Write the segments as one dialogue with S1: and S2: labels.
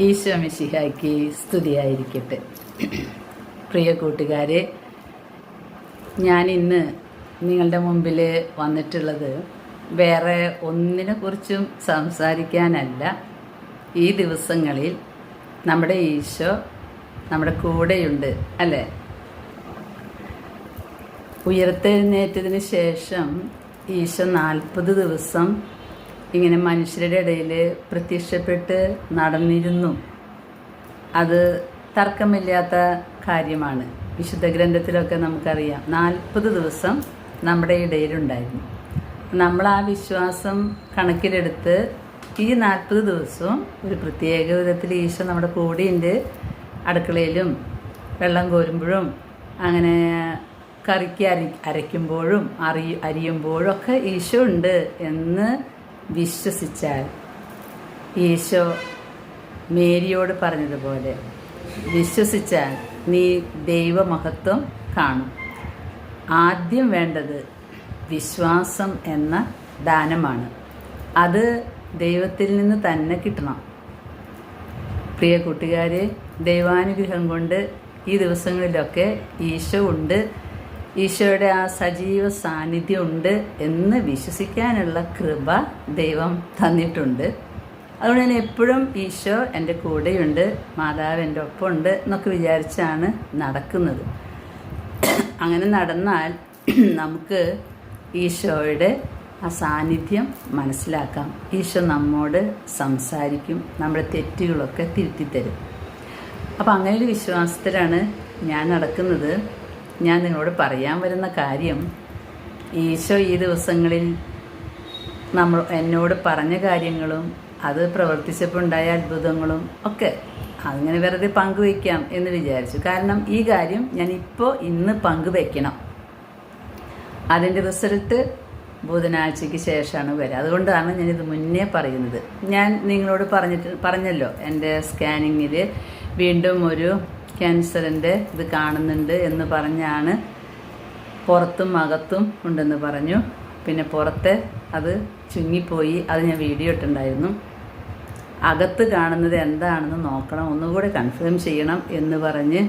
S1: ഈശോ മിശിഹായ്ക്ക് സ്തുതിയായിരിക്കട്ടെ. പ്രിയ കൂട്ടുകാരെ, ഞാൻ ഇന്ന് നിങ്ങളുടെ മുമ്പിൽ വന്നിട്ടുള്ളത് വേറെ ഒന്നിനെ കുറിച്ചും സംസാരിക്കാനല്ല. ഈ ദിവസങ്ങളിൽ നമ്മുടെ ഈശോ നമ്മുടെ കൂടെയുണ്ട്, അല്ലേ? ഉയർത്തെഴുന്നേറ്റതിന് ശേഷം ഈശോ 40 ദിവസം ഇങ്ങനെ മനുഷ്യരുടെ ഇടയിൽ പ്രത്യക്ഷപ്പെട്ട് നടന്നിരുന്നു. അത് തർക്കമില്ലാത്ത കാര്യമാണ്. വിശുദ്ധ ഗ്രന്ഥത്തിലൊക്കെ നമുക്കറിയാം 40 ദിവസം നമ്മുടെ ഇടയിലുണ്ടായിരുന്നു. നമ്മൾ ആ വിശ്വാസം കണക്കിലെടുത്ത് ഈ 40 ദിവസവും ഒരു പ്രത്യേക വിധത്തിൽ ഈശോ നമ്മുടെ കൂടെയുണ്ട്. അടുക്കളയിലും വെള്ളം കോരുമ്പോഴും അങ്ങനെ കറിക്ക് അരയ്ക്കുമ്പോഴും അരിയുമ്പോഴും ഒക്കെ ഈശോ ഉണ്ട് എന്ന് വിശ്വസിച്ചാൽ, ഈശോ മേരിയോട് പറഞ്ഞതുപോലെ വിശ്വസിച്ചാൽ നീ ദൈവമഹത്വം കാണും. ആദ്യം വേണ്ടത് വിശ്വാസം എന്ന ദാനമാണ്. അത് ദൈവത്തിൽ നിന്ന് തന്നെ കിട്ടണം. പ്രിയ കൂട്ടുകാരെ, ദൈവാനുഗ്രഹം കൊണ്ട് ഈ ദിവസങ്ങളിലൊക്കെ ഈശോ ഉണ്ട്, ഈശോയുടെ ആ സജീവ സാന്നിധ്യം ഉണ്ട് എന്ന് വിശ്വസിക്കാനുള്ള കൃപ ദൈവം തന്നിട്ടുണ്ട്. അതുകൊണ്ട് ഞാൻ എപ്പോഴും ഈശോ എൻ്റെ കൂടെയുണ്ട്, മാതാവ് എൻ്റെ ഒപ്പമുണ്ട് എന്നൊക്കെ വിചാരിച്ചാണ് നടക്കുന്നത്. അങ്ങനെ നടന്നാൽ നമുക്ക് ഈശോയുടെ ആ സാന്നിധ്യം മനസ്സിലാക്കാം. ഈശോ നമ്മോട് സംസാരിക്കും, നമ്മുടെ തെറ്റുകളൊക്കെ തിരുത്തിത്തരും. അപ്പം അങ്ങനെ ഒരു വിശ്വാസത്തിലാണ് ഞാൻ നടക്കുന്നത്. ഞാൻ നിങ്ങളോട് പറയാൻ വരുന്ന കാര്യം, ഈശോ ഈ ദിവസങ്ങളിൽ എന്നോട് പറഞ്ഞ കാര്യങ്ങളും അത് പ്രവർത്തിച്ചപ്പോൾ ഉണ്ടായ അത്ഭുതങ്ങളും ഒക്കെ അങ്ങനെ വെറുതെ പങ്കുവയ്ക്കാം എന്ന് വിചാരിച്ചു. കാരണം ഈ കാര്യം ഞാൻ ഇന്ന് പങ്കുവയ്ക്കണം. അതിൻ്റെ റിസൾട്ട് ബുധനാഴ്ചയ്ക്ക് ശേഷമാണ് വരിക. അതുകൊണ്ടാണ് ഞാനിത് മുന്നേ പറയുന്നത്. ഞാൻ നിങ്ങളോട് പറഞ്ഞല്ലോ, എൻ്റെ സ്കാനിങ്ങിൽ വീണ്ടും ഒരു ക്യാൻസറിൻ്റെ ഇത് കാണുന്നുണ്ട് എന്ന് പറഞ്ഞാണ്. പുറത്തും അകത്തും ഉണ്ടെന്ന് പറഞ്ഞു. പിന്നെ പുറത്തെ അത് ചുങ്ങിപ്പോയി, അത് ഞാൻ വീഡിയോ ഇട്ടുണ്ടായിരുന്നു. അകത്ത് കാണുന്നത് എന്താണെന്ന് നോക്കണം, ഒന്നുകൂടെ കൺഫേം ചെയ്യണം എന്ന് പറഞ്ഞ്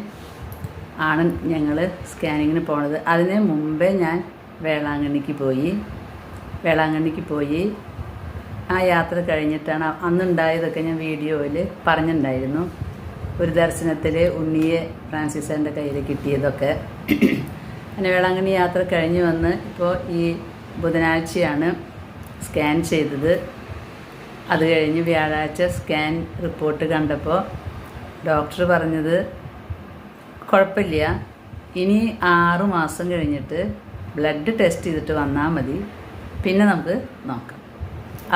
S1: ആണ് ഞങ്ങൾ സ്കാനിങ്ങിന് പോണത്. അതിന് മുമ്പേ ഞാൻ വേളാങ്കണ്ണിക്ക് പോയി. ആ യാത്ര കഴിഞ്ഞിട്ടാണ് അന്നുണ്ടായതൊക്കെ ഞാൻ വീഡിയോയിൽ പറഞ്ഞിട്ടുണ്ടായിരുന്നു. ഒരു ദർശനത്തിൽ ഉണ്ണിയെ ഫ്രാൻസിസിൻ്റെ കയ്യിൽ കിട്ടിയതൊക്കെ. അങ്ങനെ വേളാങ്കണ്ണി യാത്ര കഴിഞ്ഞ് വന്ന് ഇപ്പോൾ ഈ ബുധനാഴ്ചയാണ് സ്കാൻ ചെയ്തത്. അത് കഴിഞ്ഞ് വ്യാഴാഴ്ച സ്കാൻ റിപ്പോർട്ട് കണ്ടപ്പോൾ ഡോക്ടർ പറഞ്ഞത് കുഴപ്പമില്ല, ഇനി 6 മാസം കഴിഞ്ഞിട്ട് ബ്ലഡ് ടെസ്റ്റ് ചെയ്തിട്ട് വന്നാൽ മതി, പിന്നെ നമുക്ക് നോക്കാം.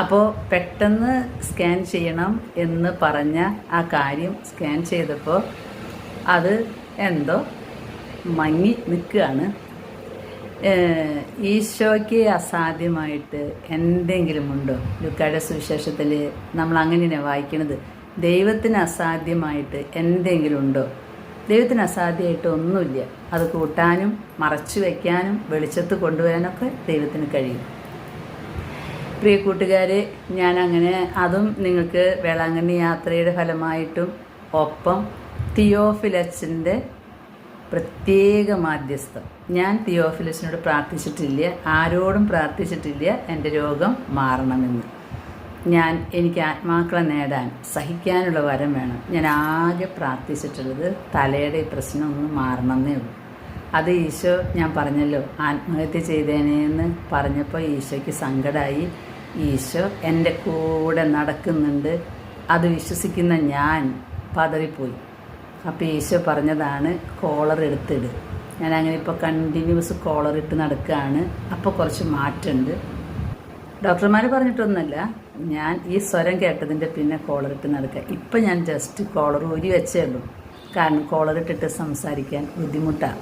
S1: അപ്പോൾ പെട്ടെന്ന് സ്കാൻ ചെയ്യണം എന്ന് പറഞ്ഞ ആ കാര്യം സ്കാൻ ചെയ്തപ്പോൾ അത് എന്തോ മങ്ങി നിൽക്കുകയാണ്. ഈശോയ്ക്ക് അസാധ്യമായിട്ട് എന്തെങ്കിലും ഉണ്ടോ? ലൂക്കായുടെ സുവിശേഷത്തിൽ നമ്മൾ അങ്ങനെയാണ് വായിക്കുന്നത്. ദൈവത്തിന് അസാധ്യമായിട്ട് എന്തെങ്കിലും ഉണ്ടോ? ദൈവത്തിന് അസാധ്യമായിട്ട് ഒന്നുമില്ല. അത് കൂട്ടാനും മറച്ചു വയ്ക്കാനും വെളിച്ചത്ത് കൊണ്ടുവരാനൊക്കെ ദൈവത്തിന് കഴിയും. പ്രിയ കൂട്ടുകാരെ, ഞാനങ്ങനെ അതും നിങ്ങൾക്ക് വേളാങ്കണ്ണി യാത്രയുടെ ഫലമായിട്ടും ഒപ്പം തിയോഫിലസിൻ്റെ പ്രത്യേക മാധ്യസ്ഥം. ഞാൻ തിയോഫിലസിനോട് പ്രാർത്ഥിച്ചിട്ടില്ല, ആരോടും പ്രാർത്ഥിച്ചിട്ടില്ല എൻ്റെ രോഗം മാറണമെന്ന്. എനിക്ക് ആത്മാക്കളെ നേടാൻ സഹിക്കാനുള്ള വരം വേണം. ഞാൻ ആകെ പ്രാർത്ഥിച്ചിട്ടുള്ളത് തലയുടെ ഈ പ്രശ്നം ഒന്ന് മാറണമെന്നേ ഉള്ളൂ. അത് ഈശോ, ഞാൻ പറഞ്ഞല്ലോ ആത്മഹത്യ ചെയ്തേനേന്ന് പറഞ്ഞപ്പോൾ ഈശോയ്ക്ക് സങ്കടമായി. ഈശോ എൻ്റെ കൂടെ നടക്കുന്നുണ്ട്, അത് വിശ്വസിക്കുന്ന ഞാൻ പതറിപ്പോയി. അപ്പോൾ ഈശോ പറഞ്ഞതാണ് കോളർ എടുത്തിട്. ഞാൻ അങ്ങനെ ഇപ്പോൾ കണ്ടിന്യൂസ് കോളർ ഇട്ട് നടക്കുകയാണ്. അപ്പോൾ കുറച്ച് മാറ്റമുണ്ട്. ഡോക്ടർമാർ പറഞ്ഞിട്ടൊന്നുമല്ല, ഞാൻ ഈ സ്വരം കേട്ടതിൻ്റെ പിന്നെ കോളർ ഇട്ട് നടക്കുക. ഇപ്പം ഞാൻ ജസ്റ്റ് കോളർ ഊരി വെച്ചേ ഉള്ളൂ, കാരണം കോളർ ഇട്ടിട്ട് സംസാരിക്കാൻ ബുദ്ധിമുട്ടാണ്.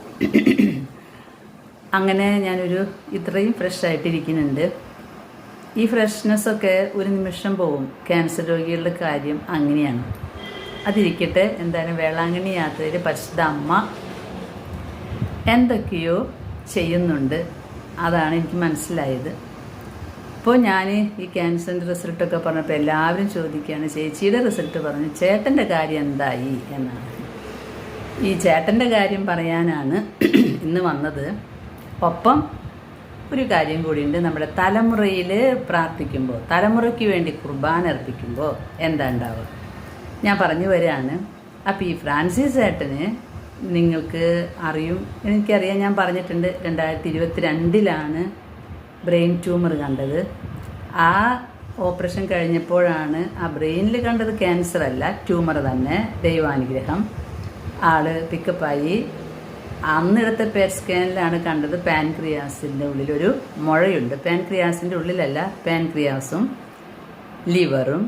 S1: അങ്ങനെ ഞാനൊരു ഇത്രയും ഫ്രഷ് ആയിട്ടിരിക്കുന്നുണ്ട്. ഈ ഫ്രഷ്നെസ്സൊക്കെ ഒരു നിമിഷം പോവും. ക്യാൻസർ രോഗികളുടെ കാര്യം അങ്ങനെയാണ്. അതിരിക്കട്ടെ, എന്തായാലും വേളാങ്കണ്ണി യാത്രയിൽ പരിശുദ്ധ അമ്മ എന്തൊക്കെയോ ചെയ്യുന്നുണ്ട്, അതാണ് എനിക്ക് മനസ്സിലായത്. അപ്പോൾ ഞാൻ ഈ ക്യാൻസറിൻ്റെ റിസൾട്ടൊക്കെ പറഞ്ഞപ്പോൾ എല്ലാവരും ചോദിക്കുകയാണ്, ചേച്ചിയുടെ റിസൾട്ട് പറഞ്ഞു, ചേട്ടൻ്റെ കാര്യം എന്തായി എന്നാണ്. ഈ ചേട്ടൻ്റെ കാര്യം പറയാനാണ് ഇന്ന് വന്നത്. ഒപ്പം ഒരു കാര്യം കൂടിയുണ്ട്. നമ്മുടെ തലമുറയിൽ പ്രാർത്ഥിക്കുമ്പോൾ, തലമുറയ്ക്ക് വേണ്ടി കുർബാന അർപ്പിക്കുമ്പോൾ എന്താ ഉണ്ടാവുക ഞാൻ പറഞ്ഞു വരികയാണ്. അപ്പോൾ ഈ ഫ്രാൻസിസ് ചേട്ടന് നിങ്ങൾക്ക് അറിയും, എനിക്കറിയാം, ഞാൻ പറഞ്ഞിട്ടുണ്ട് 2022 ബ്രെയിൻ ട്യൂമർ കണ്ടത്. ആ ഓപ്പറേഷൻ കഴിഞ്ഞപ്പോഴാണ് ആ ബ്രെയിനിൽ കണ്ടത് ക്യാൻസർ അല്ല, ട്യൂമർ തന്നെ. ദൈവാനുഗ്രഹം, ആള് പിക്കപ്പായി. അന്നെടുത്ത പെറ്റ് സ്കാനിലാണ് കണ്ടത് പാൻക്രിയാസിൻ്റെ ഉള്ളിലൊരു മുഴയുണ്ട്. പാൻക്രിയാസിൻ്റെ ഉള്ളിലല്ല, പാൻക്രിയാസും ലിവറും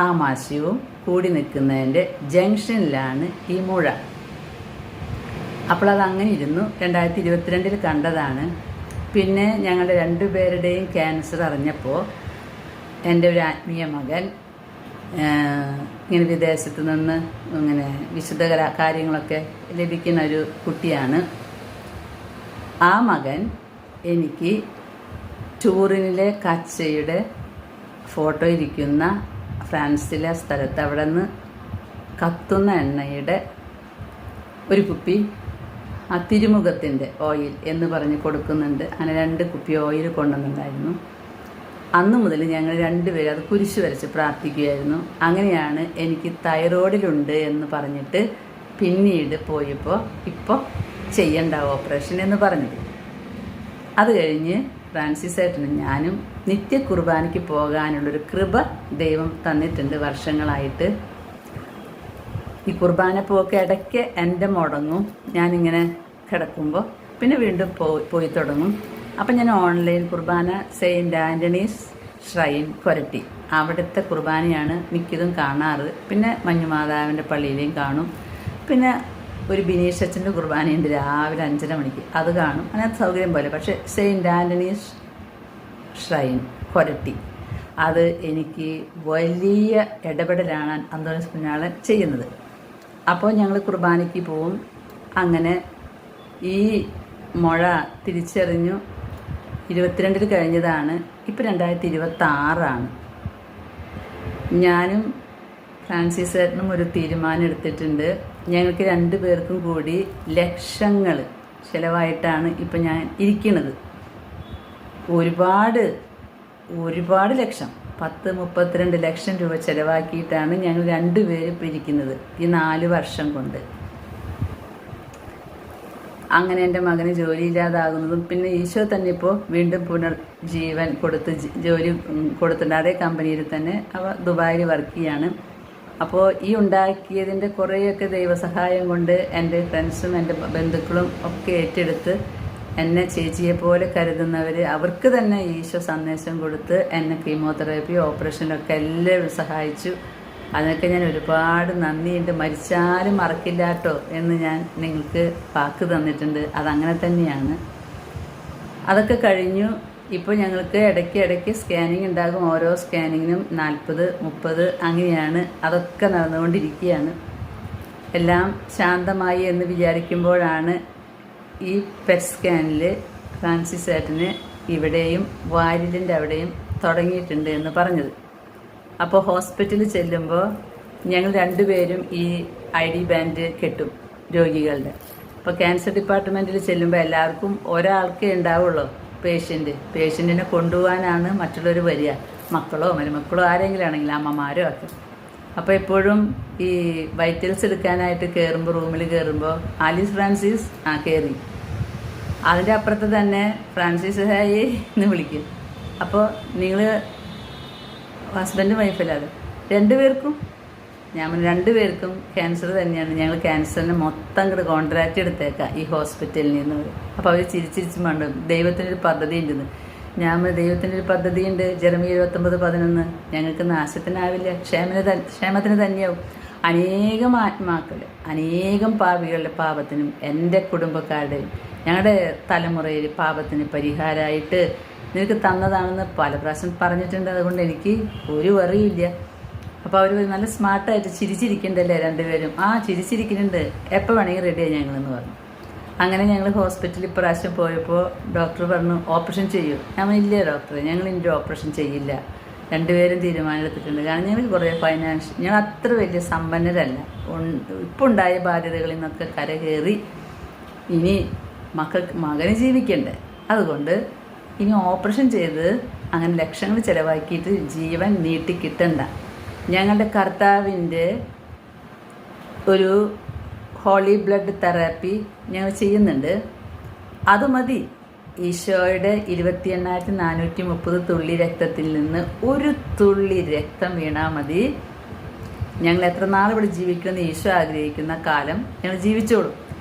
S1: ആമാശയവും കൂടി നിൽക്കുന്നതിൻ്റെ ജംഗ്ഷനിലാണ് ഈ മുഴ. അപ്പോൾ അതങ്ങനെ ഇരുന്നു. 2022 കണ്ടതാണ്. പിന്നെ ഞങ്ങളുടെ രണ്ടുപേരുടെയും ക്യാൻസർ അറിഞ്ഞപ്പോൾ എൻ്റെ ഒരു ആത്മീയ മകൻ ഇങ്ങനെ വിദേശത്ത് നിന്ന് ഇങ്ങനെ വിശുദ്ധ കാര്യങ്ങളൊക്കെ ലഭിക്കുന്ന ഒരു കുട്ടിയാണ്. ആ മകൻ എനിക്ക് ടൂറിനിലെ കച്ചയുടെ ഫോട്ടോ ഇരിക്കുന്ന ഫ്രാൻസിലെ സ്ഥലത്ത് അവിടെ നിന്ന് കത്തുന്ന എണ്ണയുടെ ഒരു കുപ്പി, ആ തിരുമുഖത്തിൻ്റെ ഓയിൽ എന്ന് പറഞ്ഞ് കൊടുക്കുന്നുണ്ട്. അങ്ങനെ 2 കുപ്പി ഓയിൽ കൊണ്ടുവന്നിട്ടുണ്ടായിരുന്നു. അന്ന് മുതൽ ഞങ്ങൾ രണ്ടുപേരും അത് കുരിശ് വരച്ച് പ്രാർത്ഥിക്കുകയായിരുന്നു. അങ്ങനെയാണ് എനിക്ക് തൈറോയിഡിലുണ്ട് എന്ന് പറഞ്ഞിട്ട് പിന്നീട് പോയപ്പോൾ ഇപ്പോൾ ചെയ്യേണ്ട ഓപ്പറേഷൻ എന്ന് പറഞ്ഞത്. അത് കഴിഞ്ഞ് ഫ്രാൻസിസ് ഏട്ടനും ഞാനും നിത്യ കുർബാനയ്ക്ക് പോകാനുള്ളൊരു കൃപ ദൈവം തന്നിട്ടുണ്ട് വർഷങ്ങളായിട്ട്. ഈ കുർബാന പോക്ക് ഇടയ്ക്ക് എൻ്റെ മുടങ്ങും. ഞാനിങ്ങനെ കിടക്കുമ്പോൾ പിന്നെ വീണ്ടും പോയി തുടങ്ങും. അപ്പം ഞാൻ ഓൺലൈൻ കുർബാന സെയിൻറ്റ് ആൻ്റണീസ് ഷ്രൈൻ കൊരട്ടി, അവിടുത്തെ കുർബാനയാണ് മിക്കതും കാണാറ്. പിന്നെ മഞ്ഞുമാതാവിൻ്റെ പള്ളിയിലേയും കാണും. പിന്നെ ഒരു ബിനീഷ് അച്ഛൻ്റെ കുർബാനയുണ്ട് രാവിലെ 5:30 മണിക്ക്, അത് കാണും. അതിനകത്ത് സൗകര്യം പോലെ. പക്ഷേ സെയിൻറ്റ് ആൻ്റണീസ് ഷ്രൈൻ കൊരട്ടി, അത് എനിക്ക് വലിയ ഇടപെടലാണ് അന്തോണിസ് പുണ്യാളൻ ചെയ്യുന്നത്. അപ്പോൾ ഞങ്ങൾ കുർബാനയ്ക്ക് പോവും. അങ്ങനെ ഈ മുഴ തിരിച്ചറിഞ്ഞു. 22 കഴിഞ്ഞതാണ്. ഇപ്പോൾ 2026. ഞാനും ഫ്രാൻസിസ് ഏട്ടനും ഒരു തീരുമാനം എടുത്തിട്ടുണ്ട്. ഞങ്ങൾക്ക് 2 പേർക്കും കൂടി ലക്ഷങ്ങൾ ചിലവായിട്ടാണ് ഇപ്പം ഞാൻ ഇരിക്കുന്നത്. ഒരുപാട് ലക്ഷം, 32 ലക്ഷം രൂപ ചിലവാക്കിയിട്ടാണ് ഞങ്ങൾ 2 പേര് ഇപ്പം ഇരിക്കുന്നത് ഈ 4 വർഷം കൊണ്ട്. അങ്ങനെ എൻ്റെ മകന് ജോലിയില്ലാതാകുന്നതും പിന്നെ ഈശോ തന്നെ ഇപ്പോൾ വീണ്ടും പുനർജീവൻ കൊടുത്ത് ജോലി കൊടുത്തിട്ടുണ്ട്. അതേ കമ്പനിയിൽ തന്നെ അവ ദുബായിൽ വർക്ക് ചെയ്യാണ്. അപ്പോൾ ഈ ഉണ്ടാക്കിയതിൻ്റെ കുറേയൊക്കെ ദൈവസഹായം കൊണ്ട് എൻ്റെ ഫ്രണ്ട്സും എൻ്റെ ബന്ധുക്കളും ഒക്കെ ഏറ്റെടുത്ത് എന്നെ ചേച്ചിയെ പോലെ കരുതുന്നവർ, അവർക്ക് തന്നെ ഈശോ സന്ദേശം കൊടുത്ത് എന്നെ കീമോതെറാപ്പി ഓപ്പറേഷനൊക്കെ എല്ലാവരും സഹായിച്ചു. അതിനൊക്കെ ഞാൻ ഒരുപാട് നന്ദിയുണ്ട്. മരിച്ചാലും മറക്കില്ല കേട്ടോ എന്ന് ഞാൻ നിങ്ങൾക്ക് വാക്ക് തന്നിട്ടുണ്ട്. അതങ്ങനെ തന്നെയാണ്. അതൊക്കെ കഴിഞ്ഞു. ഇപ്പോൾ ഞങ്ങൾക്ക് ഇടയ്ക്ക് സ്കാനിങ് ഉണ്ടാകും. ഓരോ സ്കാനിങ്ങിനും 40, 30 അങ്ങനെയാണ്. അതൊക്കെ നടന്നുകൊണ്ടിരിക്കുകയാണ്. എല്ലാം ശാന്തമായി എന്ന് വിചാരിക്കുമ്പോഴാണ് ഈ പെറ്റ് സ്കാനിൽ ഫ്രാൻസിസ് ഏട്ടന് ഇവിടെയും വാരിലിൻ്റെ അവിടെയും തുടങ്ങിയിട്ടുണ്ട് എന്ന് പറഞ്ഞത്. അപ്പോൾ ഹോസ്പിറ്റലിൽ ചെല്ലുമ്പോൾ ഞങ്ങൾ 2 പേരും ഈ ID ബാൻഡ് കെട്ടും രോഗികളുടെ. അപ്പോൾ ക്യാൻസർ ഡിപ്പാർട്ട്മെൻറ്റിൽ ചെല്ലുമ്പോൾ എല്ലാവർക്കും ഒരാൾക്കേ ഉണ്ടാവുള്ളൂ പേഷ്യൻറ്റിനെ കൊണ്ടുപോകാനാണ് മറ്റുള്ളവർ വരിക. മക്കളോ മരുമക്കളോ ആരെങ്കിലും ആണെങ്കിലും അമ്മമാരോ ഒക്കെ. അപ്പോൾ എപ്പോഴും ഈ വൈറ്റൽസ് എടുക്കാനായിട്ട് കയറുമ്പോൾ, റൂമിൽ കയറുമ്പോൾ ആലീസ് ഫ്രാൻസിസ് കയറി, അതിൻ്റെ അപ്പുറത്ത് തന്നെ ഫ്രാൻസിസ് ഹായി എന്ന് വിളിക്കും. അപ്പോൾ നിങ്ങൾ ഹസ്ബൻഡും വൈഫല്ലാതെ 2 പേർക്കും, ഞാൻ 2 പേർക്കും ക്യാൻസർ തന്നെയാണ്. ഞങ്ങൾ ക്യാൻസറിന് മൊത്തം അങ്ങോട്ട് കോൺട്രാക്റ്റ് എടുത്തേക്കാം ഈ ഹോസ്പിറ്റലിൽ നിന്ന്. അപ്പോൾ അവർ ചിരിച്ചിരിച്ച് മണ്ടും, ദൈവത്തിനൊരു പദ്ധതി ഉണ്ടെന്ന്. ഞാൻ ദൈവത്തിൻ്റെ ഒരു പദ്ധതി ഉണ്ട്. ജെറമിയ 29:11, ഞങ്ങൾക്ക് നാശത്തിനാവില്ല, ക്ഷേമത്തിന് തന്നെയാവും. അനേകം ആത്മാക്കൾ, അനേകം പാപികളുടെ പാപത്തിനും എൻ്റെ കുടുംബക്കാരുടെയും ഞങ്ങളുടെ തലമുറയിൽ പാപത്തിന് പരിഹാരമായിട്ട് നിനക്ക് തന്നതാണെന്ന് പല പ്രാവശ്യം പറഞ്ഞിട്ടുണ്ട്. അതുകൊണ്ട് എനിക്ക് ഒരു അറിയില്ല. അപ്പോൾ അവർ നല്ല സ്മാർട്ടായിട്ട് ചിരിച്ചിരിക്കണ്ടല്ലേ 2 പേരും. ചിരിച്ചിരിക്കുന്നുണ്ട്, എപ്പോൾ വേണമെങ്കിൽ റെഡിയായി ഞങ്ങളെന്ന് പറഞ്ഞു. അങ്ങനെ ഞങ്ങൾ ഹോസ്പിറ്റലിൽ ഇപ്രാവശ്യം പോയപ്പോൾ ഡോക്ടർ പറഞ്ഞു ഓപ്പറേഷൻ ചെയ്യൂ. ഞാൻ ഇല്ല ഡോക്ടറെ, ഞങ്ങൾ ഇനി ഓപ്പറേഷൻ ചെയ്യില്ല. രണ്ടുപേരും തീരുമാനമെടുത്തിട്ടുണ്ട്. കാരണം ഞങ്ങൾ കുറേ ഞങ്ങൾ അത്ര വലിയ സമ്പന്നരല്ല. ഇപ്പോൾ ഉണ്ടായ ബാധ്യതകളിൽ നിന്നൊക്കെ കരകയറി ഇനി മകന് ജീവിക്കണ്ടേ. അതുകൊണ്ട് ഇനി ഓപ്പറേഷൻ ചെയ്ത് അങ്ങനെ ലക്ഷങ്ങൾ ചിലവാക്കിയിട്ട് ജീവൻ നീട്ടിക്കിട്ടണ്ട. ഞങ്ങളുടെ കർത്താവിൻ്റെ ഒരു ഹോളി ബ്ലഡ് തെറാപ്പി ഞങ്ങൾ ചെയ്യുന്നുണ്ട്. അത് മതി. ഈശോയുടെ 28,430 തുള്ളി രക്തത്തിൽ നിന്ന് ഒരു തുള്ളി രക്തം വീണാൽ മതി. ഞങ്ങൾ എത്ര നാൾ ഇവിടെ ജീവിക്കുമെന്ന് ഈശോ ആഗ്രഹിക്കുന്ന കാലം ഞങ്ങൾ ജീവിച്ചോളും.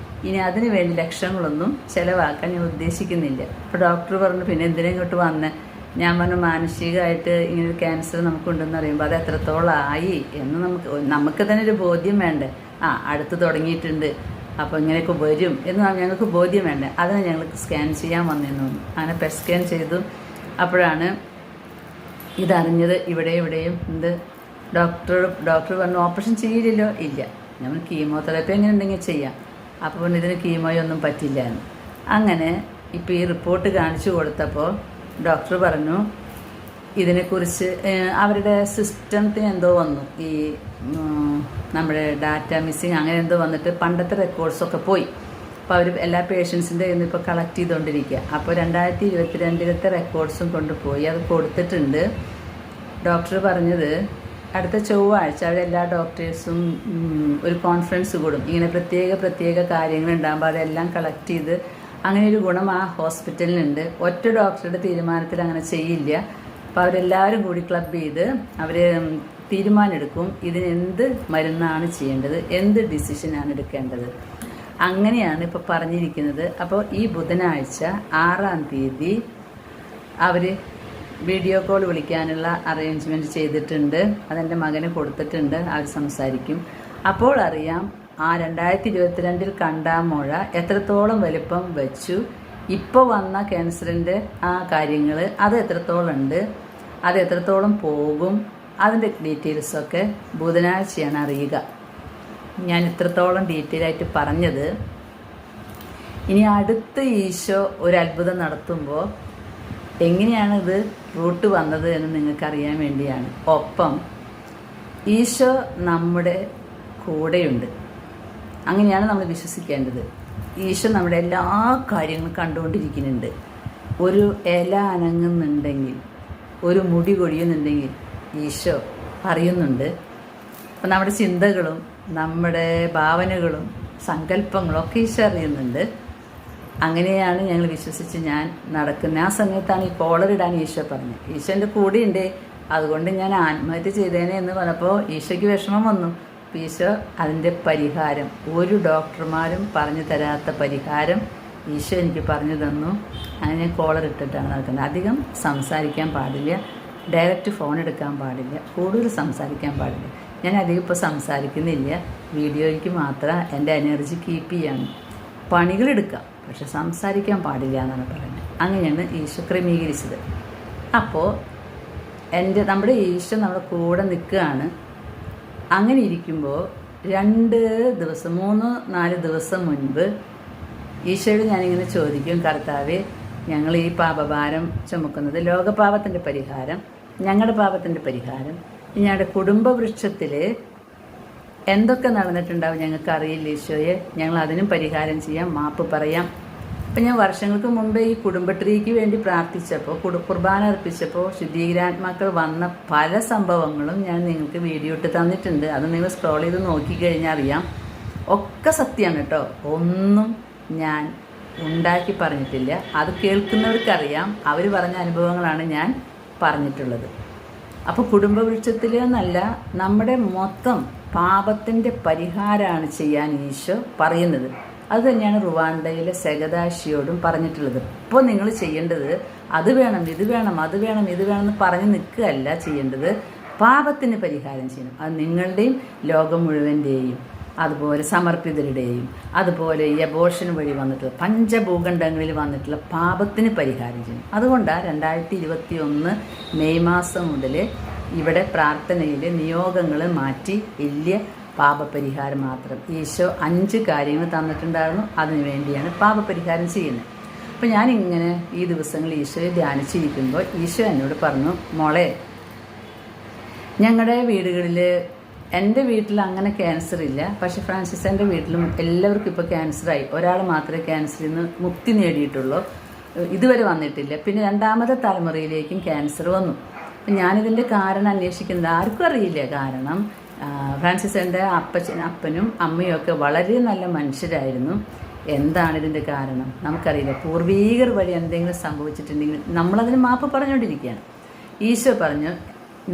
S1: ഇനി അതിനു വേണ്ടി ലക്ഷങ്ങളൊന്നും ചിലവാക്കാൻ ഞാൻ ഉദ്ദേശിക്കുന്നില്ല. അപ്പോൾ ഡോക്ടർ പറഞ്ഞു പിന്നെ എന്തിനാ ഇങ്ങോട്ട് വന്നേ? ഞാൻ പറഞ്ഞു മാനസികമായിട്ട് ഇങ്ങനൊരു ക്യാൻസർ നമുക്കുണ്ടെന്ന് പറയുമ്പോൾ അത് എത്രത്തോളമായി എന്ന് നമുക്ക് തന്നെ ഒരു ബോധ്യം വേണ്ടേ. അടുത്ത് തുടങ്ങിയിട്ടുണ്ട്, അപ്പോൾ ഇങ്ങനെയൊക്കെ വരും എന്ന് ഞങ്ങൾക്ക് ബോധ്യം വേണ്ടേ. അതിനെ ഞങ്ങൾ സ്കാൻ ചെയ്യാൻ വന്നിരുന്നു. അങ്ങനെ പെറ്റ് സ്കാൻ ചെയ്തു. അപ്പോഴാണ് ഇതറിഞ്ഞത്. ഇവിടെയും ഡോക്ടർ പറഞ്ഞു ഓപ്പറേഷൻ ചെയ്യില്ലല്ലോ. ഇല്ല, നമ്മൾ കീമോതെറാപ്പി എങ്ങനെ ഉണ്ടെങ്കിൽ ചെയ്യാം. അപ്പോൾ ഇതിന് കീമോയൊന്നും പറ്റില്ല എന്ന്. അങ്ങനെ ഇപ്പോൾ ഈ റിപ്പോർട്ട് കാണിച്ചു കൊടുത്തപ്പോൾ ഡോക്ടർ പറഞ്ഞു ഇതിനെക്കുറിച്ച് അവരുടെ സിസ്റ്റത്തിന് എന്തോ വന്നു, ഈ നമ്മുടെ ഡാറ്റ മിസ്സിങ് അങ്ങനെ എന്തോ വന്നിട്ട് പണ്ടത്തെ റെക്കോർഡ്സൊക്കെ പോയി. അപ്പോൾ അവർ എല്ലാ പേഷ്യൻസിൻ്റെ കയ്യിൽ നിന്ന് ഇപ്പോൾ കളക്ട് ചെയ്തുകൊണ്ടിരിക്കുക. അപ്പോൾ 2022 റെക്കോർഡ്സും കൊണ്ടുപോയി അത് കൊടുത്തിട്ടുണ്ട്. ഡോക്ടർ പറഞ്ഞത് അടുത്ത ചൊവ്വാഴ്ച അവരെല്ലാ ഡോക്ടേഴ്സും ഒരു കോൺഫറൻസ് കൂടും. ഇങ്ങനെ പ്രത്യേക കാര്യങ്ങൾ ഉണ്ടാകുമ്പോൾ അതെല്ലാം കളക്ട് ചെയ്ത് അങ്ങനെ ഒരു ഗുണം ആ ഹോസ്പിറ്റലിനുണ്ട്. ഒറ്റ ഡോക്ടറുടെ തീരുമാനത്തിൽ അങ്ങനെ ചെയ്യില്ല. അപ്പോൾ അവരെല്ലാവരും കൂടി ക്ലബ് ചെയ്ത് അവർ തീരുമാനമെടുക്കും ഇതിന് എന്ത് മരുന്നാണ് ചെയ്യേണ്ടത്, എന്ത് ഡിസിഷനാണ് എടുക്കേണ്ടത്. അങ്ങനെയാണ് ഇപ്പോൾ പറഞ്ഞിരിക്കുന്നത്. അപ്പോൾ ഈ ബുധനാഴ്ച 6-ാം തീയതി അവർ വീഡിയോ കോൾ വിളിക്കാനുള്ള അറേഞ്ച്മെൻറ്റ് ചെയ്തിട്ടുണ്ട്. അതെൻ്റെ മകന് കൊടുത്തിട്ടുണ്ട്. അവർ സംസാരിക്കും. അപ്പോൾ അറിയാം ആ 2022 കണ്ട മുഴ എത്രത്തോളം വലിപ്പം വെച്ചു, ഇപ്പോൾ വന്ന ക്യാൻസറിൻ്റെ ആ കാര്യങ്ങൾ അത് എത്രത്തോളം ഉണ്ട്, അത് എത്രത്തോളം പോകും, അതിൻ്റെ ഡീറ്റെയിൽസൊക്കെ ബുധനാഴ്ചയാണ് അറിയുക. ഞാൻ ഇത്രത്തോളം ഡീറ്റെയിൽ ആയിട്ട് പറഞ്ഞത് ഇനി അടുത്ത ഈശോ ഒരു അത്ഭുതം നടത്തുമ്പോൾ എങ്ങനെയാണ് ഇത് റൂട്ട് വന്നത് എന്ന് നിങ്ങൾക്കറിയാൻ വേണ്ടിയാണ്. ഒപ്പം ഈശോ നമ്മുടെ കൂടെയുണ്ട്. അങ്ങനെയാണ് നമ്മൾ വിശ്വസിക്കേണ്ടത്. ഈശോ നമ്മുടെ എല്ലാ കാര്യങ്ങളും കണ്ടുകൊണ്ടിരിക്കുന്നുണ്ട്. ഒരു ഇല അനങ്ങുന്നുണ്ടെങ്കിൽ, ഒരു മുടി കൊഴിയുന്നുണ്ടെങ്കിൽ ഈശോ അറിയുന്നുണ്ട്. അപ്പം നമ്മുടെ ചിന്തകളും നമ്മുടെ ഭാവനകളും സങ്കല്പങ്ങളും ഒക്കെ ഈശോ അറിയുന്നുണ്ട്. അങ്ങനെയാണ് ഞങ്ങൾ വിശ്വസിച്ച് ഞാൻ നടക്കുന്നത്. ആ സമയത്താണ് ഈ കോളറിടാൻ ഈശോ പറഞ്ഞത്. ഈശോൻ്റെ കൂടെയുണ്ട്, അതുകൊണ്ട് ഞാൻ ആത്മഹത്യ ചെയ്തേനെ എന്ന് പറഞ്ഞപ്പോൾ ഈശോയ്ക്ക് വിഷമം വന്നു. ഈശോ അതിൻ്റെ പരിഹാരം, ഒരു ഡോക്ടർമാരും പറഞ്ഞു തരാത്ത പരിഹാരം ഈശോ എനിക്ക് പറഞ്ഞു തന്നു. അങ്ങനെ ഞാൻ കോളർ ഇട്ടിട്ടാണ് നടക്കുന്നത്. അധികം സംസാരിക്കാൻ പാടില്ല, ഡയറക്റ്റ് ഫോൺ എടുക്കാൻ പാടില്ല, കൂടുതൽ സംസാരിക്കാൻ പാടില്ല. ഞാൻ അധികം ഇപ്പോൾ സംസാരിക്കുന്നില്ല. വീഡിയോയ്ക്ക് മാത്രം എൻ്റെ എനർജി കീപ്പ് ചെയ്യാണ്. പണികളെടുക്കാം, പക്ഷെ സംസാരിക്കാൻ പാടില്ല എന്നാണ് പറയുന്നത്. അങ്ങനെയാണ് ഈശോ ക്രമീകരിച്ചത്. അപ്പോൾ നമ്മുടെ ഈശോ നമ്മുടെ കൂടെ നിൽക്കുകയാണ്. അങ്ങനെ ഇരിക്കുമ്പോൾ 3-4 ദിവസം മുൻപ് ഈശോയോട് ഞാനിങ്ങനെ ചോദിക്കും, കർത്താവേ, ഞങ്ങൾ ഈ പാപഭാരം ചുമക്കുന്നത് ലോകപാപത്തിൻ്റെ പരിഹാരം, ഞങ്ങളുടെ പാപത്തിൻ്റെ പരിഹാരം, ഞങ്ങളുടെ കുടുംബവൃക്ഷത്തിൽ എന്തൊക്കെ നടന്നിട്ടുണ്ടാവും ഞങ്ങൾക്ക് അറിയില്ല ഈശോയെ, ഞങ്ങൾ അതിനും പരിഹാരം ചെയ്യാം, മാപ്പ് പറയാം. അപ്പം ഞാൻ വർഷങ്ങൾക്ക് മുമ്പ് ഈ കുടുംബട്രീക്ക് വേണ്ടി പ്രാർത്ഥിച്ചപ്പോൾ, കുർബാന അർപ്പിച്ചപ്പോൾ ശുദ്ധീകരാത്മാക്കൾ വന്ന പല സംഭവങ്ങളും ഞാൻ നിങ്ങൾക്ക് വീഡിയോ ഇട്ട് തന്നിട്ടുണ്ട്. അത് നിങ്ങൾ സ്ക്രോൾ ചെയ്ത് നോക്കിക്കഴിഞ്ഞാൽ അറിയാം. ഒക്കെ സത്യമാണ് കേട്ടോ, ഒന്നും ഞാൻ ഉണ്ടാക്കി പറഞ്ഞിട്ടില്ല. അത് കേൾക്കുന്നവർക്കറിയാം. അവർ പറഞ്ഞ അനുഭവങ്ങളാണ് ഞാൻ പറഞ്ഞിട്ടുള്ളത്. അപ്പോൾ കുടുംബവൃക്ഷത്തിൽ എന്നല്ല, നമ്മുടെ മൊത്തം പാപത്തിൻ്റെ പരിഹാരമാണ് ചെയ്യാൻ ഈശോ പറയുന്നത്. അത് തന്നെയാണ് റുവാണ്ടയിലെ സെഗദാശിയോടും പറഞ്ഞിട്ടുള്ളത്. ഇപ്പോൾ നിങ്ങൾ ചെയ്യേണ്ടത് അത് വേണം, ഇത് വേണം, അത് വേണം, ഇത് വേണമെന്ന് പറഞ്ഞ് നിൽക്കുകയല്ല ചെയ്യേണ്ടത്, പാപത്തിന് പരിഹാരം ചെയ്യണം. അത് നിങ്ങളുടെയും ലോകം മുഴുവൻ്റെയും, അതുപോലെ സമർപ്പിതരുടെയും, അതുപോലെ ഈ അബോർഷൻ വഴി വന്നിട്ടുള്ള പഞ്ചഭൂഖണ്ഡങ്ങളിൽ വന്നിട്ടുള്ള പാപത്തിന് പരിഹാരം ചെയ്യണം. അതുകൊണ്ടാണ് 2021 മെയ് മാസം മുതൽ ഇവിടെ പ്രാർത്ഥനയിൽ നിയോഗങ്ങൾ മാറ്റി വലിയ പാപപരിഹാരം മാത്രം. ഈശോ 5 കാര്യങ്ങൾ തന്നിട്ടുണ്ടായിരുന്നു. അതിനു വേണ്ടിയാണ് പാപപരിഹാരം ചെയ്യുന്നത്. അപ്പോൾ ഞാനിങ്ങനെ ഈ ദിവസങ്ങളിൽ ഈശോയെ ധ്യാനിച്ചിരിക്കുമ്പോൾ ഈശോ എന്നോട് പറഞ്ഞു, മോളെ, ഞങ്ങളുടെ വീടുകളിൽ, എൻ്റെ വീട്ടിൽ അങ്ങനെ ക്യാൻസർ ഇല്ല, പക്ഷെ ഫ്രാൻസിസിൻ്റെ വീട്ടിലും എല്ലാവർക്കും ഇപ്പോൾ ക്യാൻസറായി. ഒരാൾ മാത്രമേ ക്യാൻസറിൽ നിന്ന് മുക്തി നേടിയിട്ടുള്ളൂ, ഇതുവരെ വന്നിട്ടില്ല. പിന്നെ 2ാമത്തെ തലമുറയിലേക്കും ക്യാൻസർ വന്നു. അപ്പം ഞാനിതിൻ്റെ കാരണം അന്വേഷിക്കുന്നത് ആർക്കും അറിയില്ല. കാരണം ഫ്രാൻസിസിൻ്റെ അപ്പനും അമ്മയും ഒക്കെ വളരെ നല്ല മനുഷ്യരായിരുന്നു. എന്താണ് ഇതിൻ്റെ കാരണം നമുക്കറിയില്ല. പൂർവീകർ വഴി എന്തെങ്കിലും സംഭവിച്ചിട്ടുണ്ടെങ്കിൽ നമ്മളതിന് മാപ്പ് പറഞ്ഞുകൊണ്ടിരിക്കുകയാണ്. ഈശോ പറഞ്ഞു,